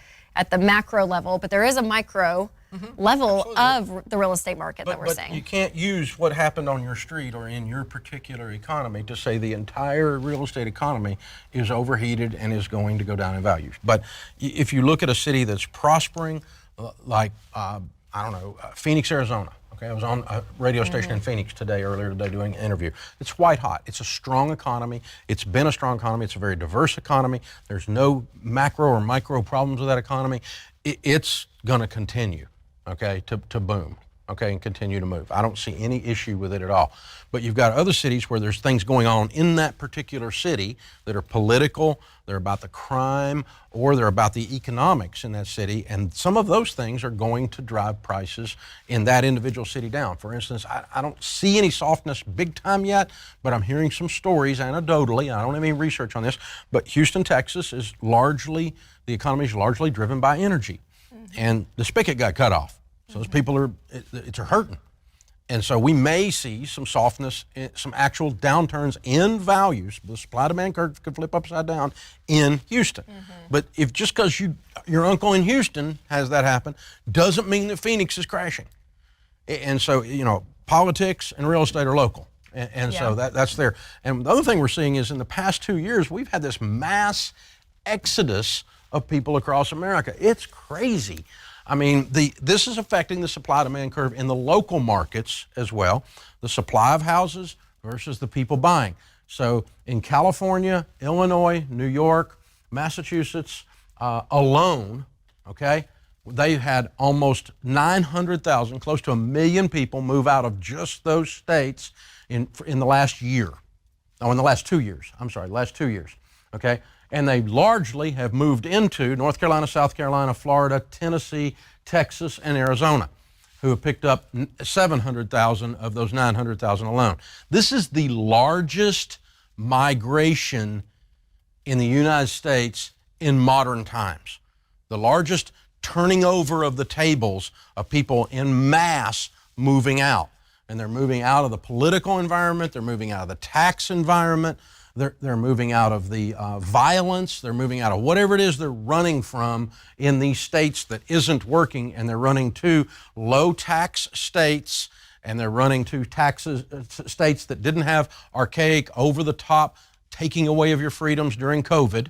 macro level, but there is a micro level of the real estate market that we're seeing.
You can't use what happened on your street or in your particular economy to say the entire real estate economy is overheated and is going to go down in value. But if you look at a city that's prospering, like, Phoenix, Arizona. Okay, I was on a radio station in Phoenix earlier today doing an interview. It's white hot. It's a strong economy. It's been a strong economy. It's a very diverse economy. There's no macro or micro problems with that economy. It's going to continue, okay, to boom, okay, and continue to move. I don't see any issue with it at all. But you've got other cities where there's things going on in that particular city that are political, they're about the crime, or they're about the economics in that city, and some of those things are going to drive prices in that individual city down. For instance, I don't see any softness big time yet, but I'm hearing some stories anecdotally. I don't have any research on this, but Houston, Texas is the economy is largely driven by energy. And the spigot got cut off. So those people it's hurting. And so we may see some softness, some actual downturns in values. The supply-demand curve could flip upside down in Houston. But if just because your uncle in Houston has that happen, doesn't mean that Phoenix is crashing. And so, politics and real estate are local. So that's there. And the other thing we're seeing is in the past 2 years, we've had this mass exodus of people across America. It's crazy. I mean, this is affecting the supply-demand curve in the local markets as well, the supply of houses versus the people buying. So in California, Illinois, New York, Massachusetts alone, okay, they had almost 900,000, close to 1 million people move out of just those states in the last year. Oh, in the last 2 years. I'm sorry, last 2 years, okay? And they largely have moved into North Carolina, South Carolina, Florida, Tennessee, Texas, and Arizona, who have picked up 700,000 of those 900,000 alone. This is the largest migration in the United States in modern times. The largest turning over of the tables of people in mass moving out. And they're moving out of the political environment, they're moving out of the tax environment, they're moving out of the violence, they're moving out of whatever it is they're running from in these states that isn't working, and they're running to low tax states, and they're running to states that didn't have archaic, over the top, taking away of your freedoms during COVID.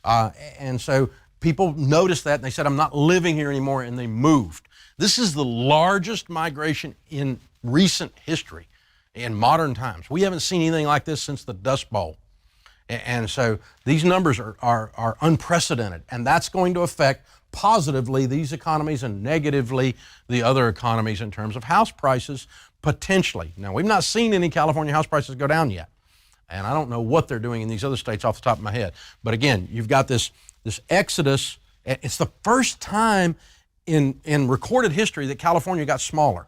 And so people noticed that and they said, I'm not living here anymore, and they moved. This is the largest migration in recent history, in modern times. We haven't seen anything like this since the Dust Bowl. And so these numbers are unprecedented, and that's going to affect positively these economies and negatively the other economies in terms of house prices, potentially. Now, we've not seen any California house prices go down yet, and I don't know what they're doing in these other states off the top of my head. But again, you've got this exodus. It's the first time in recorded history that California got smaller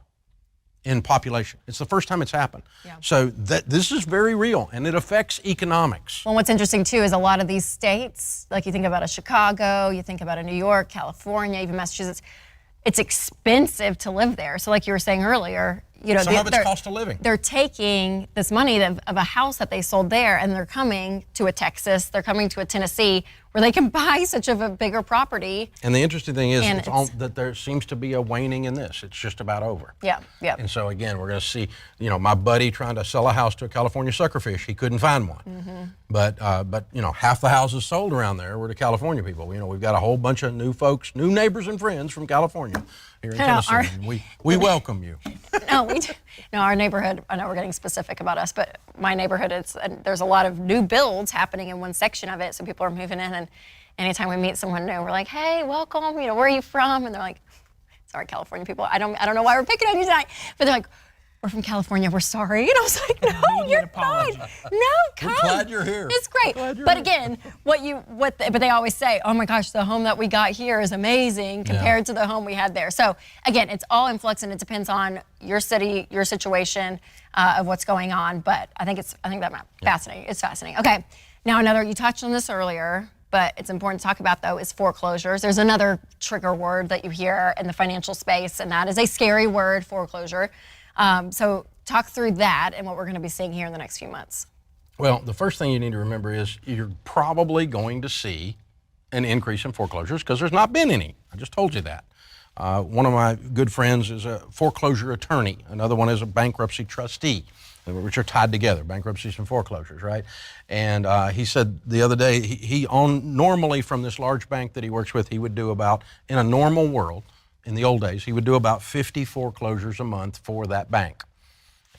in population. It's the first time it's happened.
Yeah.
So this is very real, and it affects economics.
Well, what's interesting too is a lot of these states, like you think about a Chicago, you think about a New York, California, even Massachusetts, it's expensive to live there. So like you were saying earlier,
some of it's cost of living.
They're taking this money of a house that they sold there, and they're coming to a Texas, they're coming to a Tennessee, where they can buy such of a bigger property.
And the interesting thing is that there seems to be a waning in this. It's just about over.
Yeah.
And so again, we're going to see, my buddy trying to sell a house to a California suckerfish. He couldn't find one. But half the houses sold around there were to California people. We've got a whole bunch of new folks, new neighbors and friends from California here in Tennessee. We welcome you.
No, our neighborhood, I know we're getting specific about us, but my neighborhood, there's a lot of new builds happening in one section of it, so people are moving in, and anytime we meet someone new, we're like, hey, welcome, where are you from? And they're like, sorry, California people, I don't know why we're picking on you tonight, but they're like, we're from California, we're sorry. And I was like, no, you're fine. No, come.
We're glad you're here.
It's great. But again, but they always say, oh my gosh, the home that we got here is amazing compared to the home we had there. So again, it's all in flux, and it depends on your city, your situation, of what's going on. But I think that fascinating. It's fascinating. Okay, now you touched on this earlier, but it's important to talk about though is foreclosures. There's another trigger word that you hear in the financial space, and that is a scary word, foreclosure. So talk through that and what we're going to be seeing here in the next few months.
Well, the first thing you need to remember is you're probably going to see an increase in foreclosures because there's not been any. I just told you that. One of my good friends is a foreclosure attorney. Another one is a bankruptcy trustee, which are tied together, bankruptcies and foreclosures, right? And he said the other day, normally from this large bank that he works with, he would do about, in a normal world, in the old days, he would do about 50 foreclosures a month for that bank.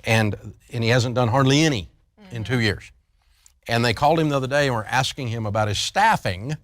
And he hasn't done hardly any in 2 years. And they called him the other day and were asking him about his staffing.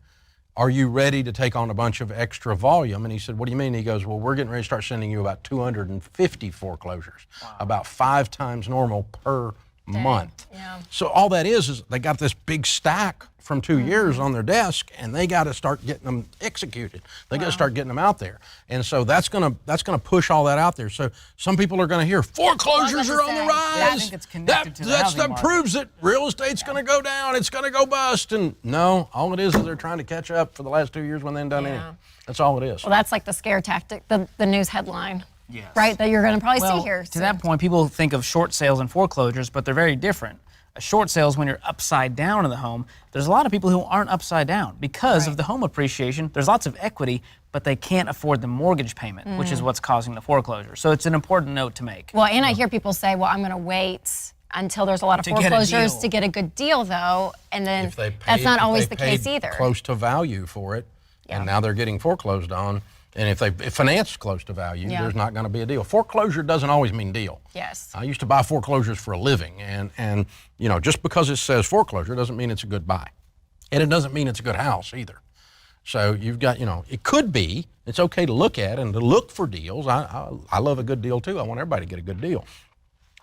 Are you ready to take on a bunch of extra volume? And he said, what do you mean? He goes, well, we're getting ready to start sending you about 250 foreclosures, about 5 times normal per month.
Yeah.
So all that is they got this big stack from 2 years on their desk, and they got to start getting them executed. They got to start getting them out there, and so that's gonna push all that out there. So some people are going to hear foreclosures are on the rise.
Yeah, I think it's connected to the housing
that
market.
proves that real estate's going to go down. It's going to go bust. And no, all it is they're trying to catch up for the last 2 years when they ain't done anything. That's all it is.
Well, that's like the scare tactic, the news headline.
Yes.
Right, that you're going to probably
Well,
see here.
to that point, people think of short sales and foreclosures, but they're very different. A short sale is when you're upside down in the home. There's a lot of people who aren't upside down because of the home appreciation. There's lots of equity, but they can't afford the mortgage payment, which is what's causing the foreclosure. So it's an important note to make.
Well, and I hear people say, well, I'm going to wait until there's a lot of
To get a
foreclosures
deal.
to get a good deal, though. And then
If they paid,
that's not
if
always
they
the case
paid
either.
close to value for it, and now they're getting foreclosed on. And if they financed close to value, there's not going to be a deal. Foreclosure doesn't always mean deal.
Yes.
I used to buy foreclosures for a living, and you know, just because it says foreclosure doesn't mean it's a good buy, and it doesn't mean it's a good house either. So you've got, you know, it could be. It's okay to look at and to look for deals. I love a good deal too. I want everybody to get a good deal,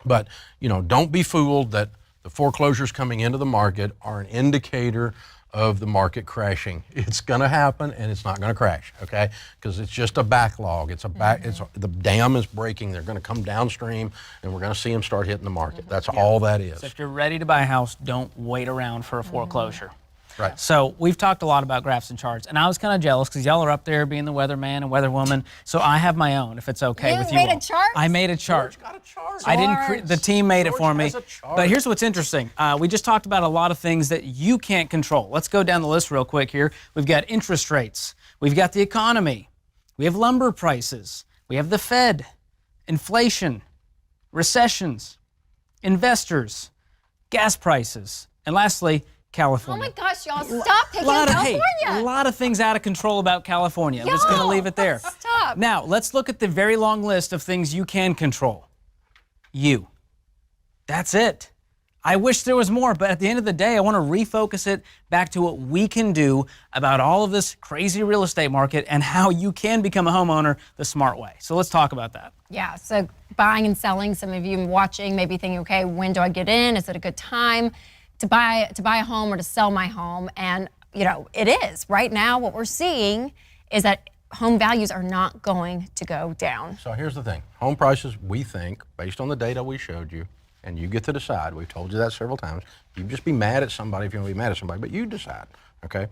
but you know, don't be fooled that the foreclosures coming into the market are an indicator of the market crashing. It's going to happen, and it's not going to crash, okay? Because it's just a backlog. It's the dam is breaking. They're going to come downstream, and we're going to see them start hitting the market. That's all that is.
So if you're ready to buy a house, don't wait around for a foreclosure.
Right.
So we've talked a lot about graphs and charts, and I was kind of jealous because y'all are up there being the weatherman and weatherwoman. So I have my own, if it's okay
You
with you
made
all.
a chart?
I made a chart.
George got a chart.
I didn't. The team made it for
George
me.
has a chart.
But here's what's interesting. We just talked about a lot of things that you can't control. Let's go down the list real quick here. We've got interest rates. We've got the economy. We have lumber prices. We have the Fed, inflation, recessions, investors, gas prices, and lastly,
Oh
California.
my gosh, y'all, stop picking
A
California.
lot of things out of control about California. I'm just going to
Y'all,
leave it there.
stop.
Now, let's look at the very long list of things you can control. You. That's it. I wish there was more, but at the end of the day, I want to refocus it back to what we can do about all of this crazy real estate market and how you can become a homeowner the smart way. So let's talk about that.
Yeah, so buying and selling, some of you watching may be thinking, okay, when do I get in? Is it a good time to buy a home or to sell my home? And you know, it is. Right now, what we're seeing is that home values are not going to go down.
So here's the thing. Home prices, we think, based on the data we showed you, and you get to decide. We've told you that several times. You just be mad at somebody if you want to be mad at somebody, but you decide, okay?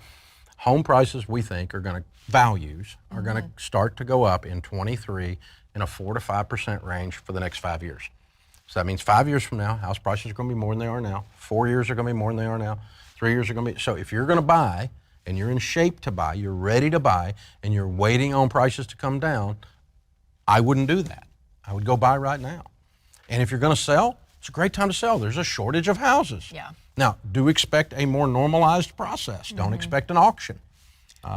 Home prices, we think, values are going to start to go up in 23 in a 4 to 5% range for the next 5 years. So that means 5 years from now, house prices are going to be more than they are now. 4 years are going to be more than they are now. 3 years are going to be. So if you're going to buy and you're in shape to buy, you're ready to buy, and you're waiting on prices to come down, I wouldn't do that. I would go buy right now. And if you're going to sell, it's a great time to sell. There's a shortage of houses.
Yeah.
Now, do expect a more normalized process. Don't expect an auction.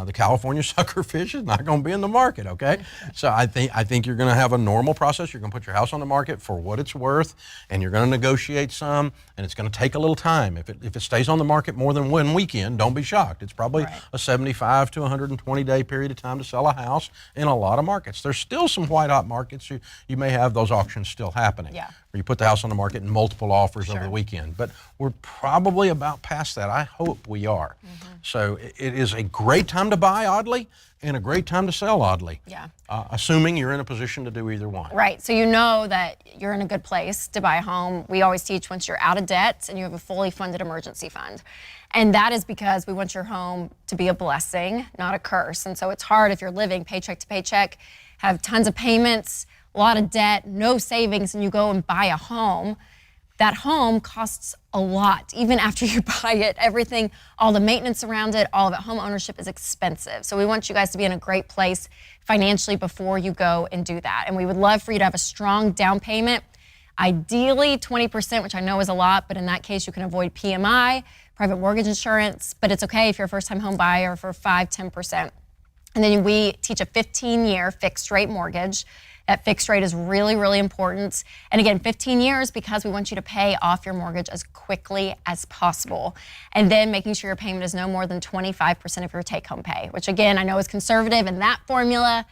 The California sucker fish is not going to be in the market, okay? So I think you're going to have a normal process. You're going to put your house on the market for what it's worth, and you're going to negotiate some, and it's going to take a little time. If it stays on the market more than one weekend, don't be shocked. It's probably a 75 to 120 day period of time to sell a house in a lot of markets. There's still some white hot markets. You may have those auctions still happening.
Yeah.
Where you put the house on the market and multiple offers over the weekend. But we're probably about past that. I hope we are. So it is a great time to buy, oddly, and a great time to sell, oddly.
Yeah.
Assuming you're in a position to do either one.
Right, so you know that you're in a good place to buy a home. We always teach once you're out of debt and you have a fully funded emergency fund. And that is because we want your home to be a blessing, not a curse. And so it's hard if you're living paycheck to paycheck, have tons of payments, a lot of debt, no savings, and you go and buy a home. that home costs a lot, even after you buy it. Everything, all the maintenance around it, all of it, home ownership is expensive. So we want you guys to be in a great place financially before you go and do that. And we would love for you to have a strong down payment, ideally 20%, which I know is a lot, but in that case you can avoid PMI, private mortgage insurance, but it's okay if you're a first-time home buyer for 5-10%. And then we teach a 15-year fixed rate mortgage. That fixed rate is really, really important. And again, 15 years because we want you to pay off your mortgage as quickly as possible. And then making sure your payment is no more than 25% of your take-home pay, which again, I know is conservative, and that formula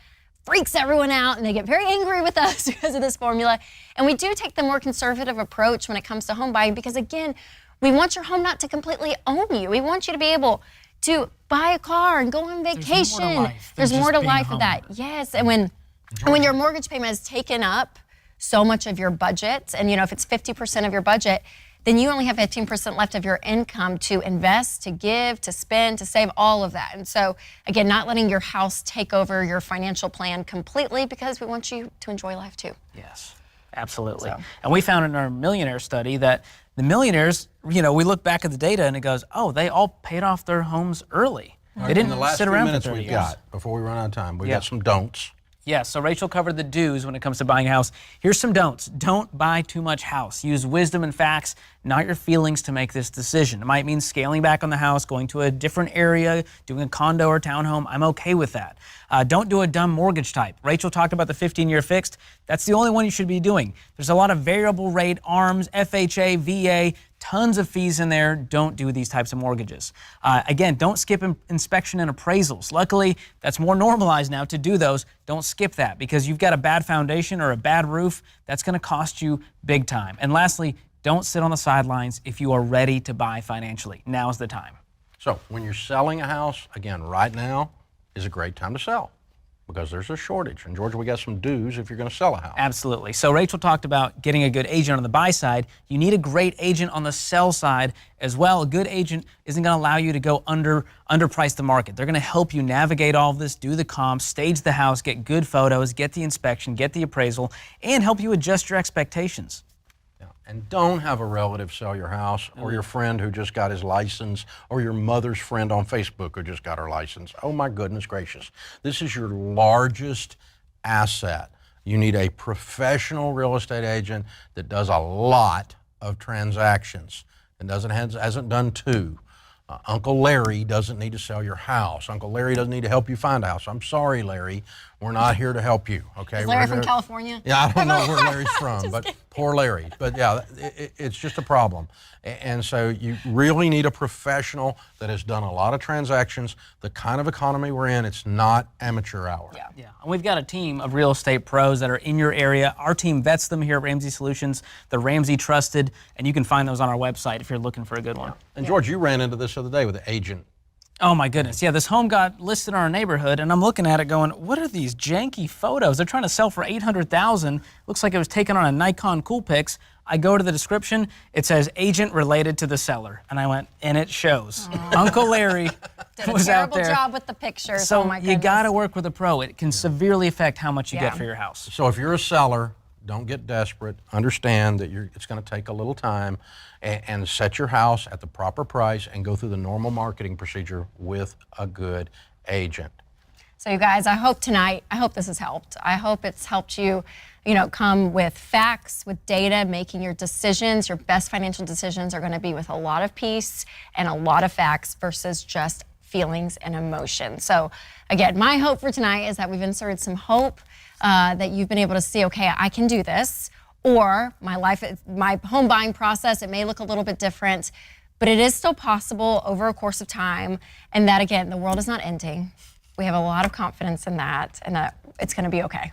freaks everyone out and they get very angry with us because of this formula. And we do take the more conservative approach when it comes to home buying because again, we want your home not to completely own you. We want you to be able to buy a car and go on vacation. There's more to life of that. Yes, and when your mortgage payment has taken up so much of your budget, and if it's 50% of your budget, then you only have 15% left of your income to invest, to give, to spend, to save, all of that. And so, again, not letting your house take over your financial plan completely because we want you to enjoy life too.
Yes, absolutely. And we found in our millionaire study that the millionaires, we look back at the data and it goes, oh, they all paid off their homes early. They didn't
in the last
sit
3
around
minutes
for 30
we've
years.
got, before we run out of time, we've got some don'ts.
Yeah, so Rachel covered the do's when it comes to buying a house. Here's some don'ts. Don't buy too much house. Use wisdom and facts, not your feelings, to make this decision. It might mean scaling back on the house, going to a different area, doing a condo or townhome. I'm okay with that. Don't do a dumb mortgage type. Rachel talked about the 15-year fixed. That's the only one you should be doing. There's a lot of variable rate, ARMs, FHA, VA, tons of fees in there. Don't do these types of mortgages. Again, don't skip inspection and appraisals. Luckily, that's more normalized now to do those. Don't skip that because you've got a bad foundation or a bad roof. That's going to cost you big time. And lastly, don't sit on the sidelines if you are ready to buy financially. Now's the time.
So when you're selling a house, again, right now is a great time to sell because there's a shortage. And Georgia, we got some do's if you're going to sell a house.
Absolutely. So Rachel talked about getting a good agent on the buy side. You need a great agent on the sell side as well. A good agent isn't going to allow you to go underprice the market. They're going to help you navigate all of this, do the comps, stage the house, get good photos, get the inspection, get the appraisal, and help you adjust your expectations.
And don't have a relative sell your house or your friend who just got his license or your mother's friend on Facebook who just got her license. Oh my goodness gracious. This is your largest asset. You need a professional real estate agent that does a lot of transactions and hasn't done two. Uncle Larry doesn't need to sell your house. Uncle Larry doesn't need to help you find a house. I'm sorry, Larry. We're not here to help you, okay?
Is Larry from California?
Yeah, I don't know where Larry's from, but poor Larry. But yeah, it's just a problem. And so you really need a professional that has done a lot of transactions. The kind of economy we're in, it's not amateur hour.
Yeah. And we've got a team of real estate pros that are in your area. Our team vets them here at Ramsey Solutions. They're Ramsey trusted, and you can find those on our website if you're looking for a good one.
And George, you ran into this the other day with an agent.
Oh my goodness. Yeah, this home got listed in our neighborhood and I'm looking at it going, what are these janky photos? They're trying to sell for $800,000. Looks like it was taken on a Nikon Coolpix. I go to the description, it says agent related to the seller. And I went, and it shows. Uncle Larry was out there.
Did a terrible job with the pictures.
So
oh my goodness.
You gotta work with a pro. It can severely affect how much you get for your house.
So if you're a seller, don't get desperate. Understand that it's going to take a little time and set your house at the proper price and go through the normal marketing procedure with a good agent.
So you guys, I hope this has helped. I hope it's helped you, come with facts, with data, making your decisions, your best financial decisions are going to be with a lot of peace and a lot of facts versus just feelings and emotion. So again, my hope for tonight is that we've inserted some hope, that you've been able to see, okay, I can do this, or my home buying process, it may look a little bit different, but it is still possible over a course of time, and that again, the world is not ending. We have a lot of confidence in that, and that it's gonna be okay.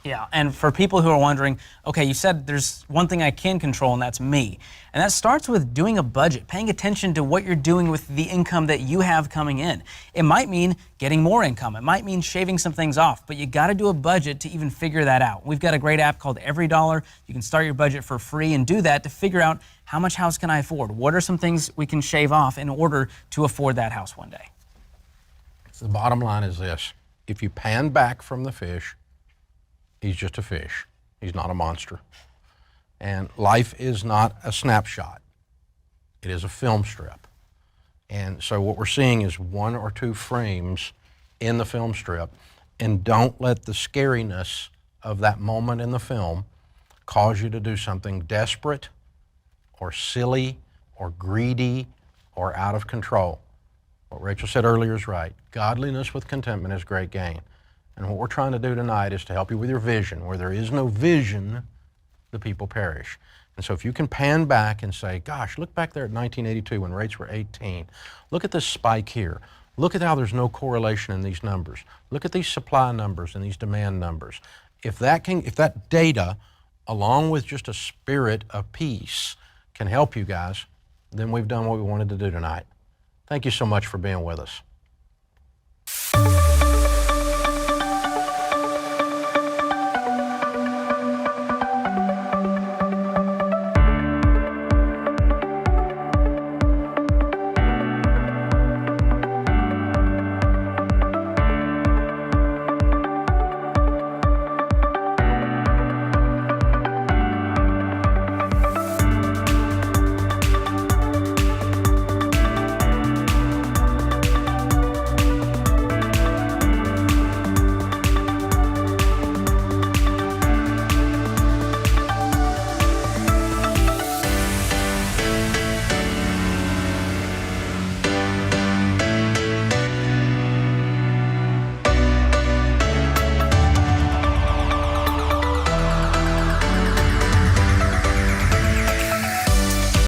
Yeah, and for people who are wondering, okay, you said there's one thing I can control, and that's me. And that starts with doing a budget, paying attention to what you're doing with the income that you have coming in. It might mean getting more income. It might mean shaving some things off, but you gotta do a budget to even figure that out. We've got a great app called Every Dollar. You can start your budget for free and do that to figure out how much house can I afford? What are some things we can shave off in order to afford that house one day?
So the bottom line is this. If you pan back from the fish, he's just a fish. He's not a monster. And life is not a snapshot. It is a film strip. And so what we're seeing is 1 or 2 frames in the film strip, and don't let the scariness of that moment in the film cause you to do something desperate or silly or greedy or out of control. What Rachel said earlier is right. Godliness with contentment is great gain. And what we're trying to do tonight is to help you with your vision. Where there is no vision, the people perish. And so if you can pan back and say, gosh, look back there at 1982 when rates were 18. Look at this spike here. Look at how there's no correlation in these numbers. Look at these supply numbers and these demand numbers. If that data, along with just a spirit of peace, can help you guys, then we've done what we wanted to do tonight. Thank you so much for being with us.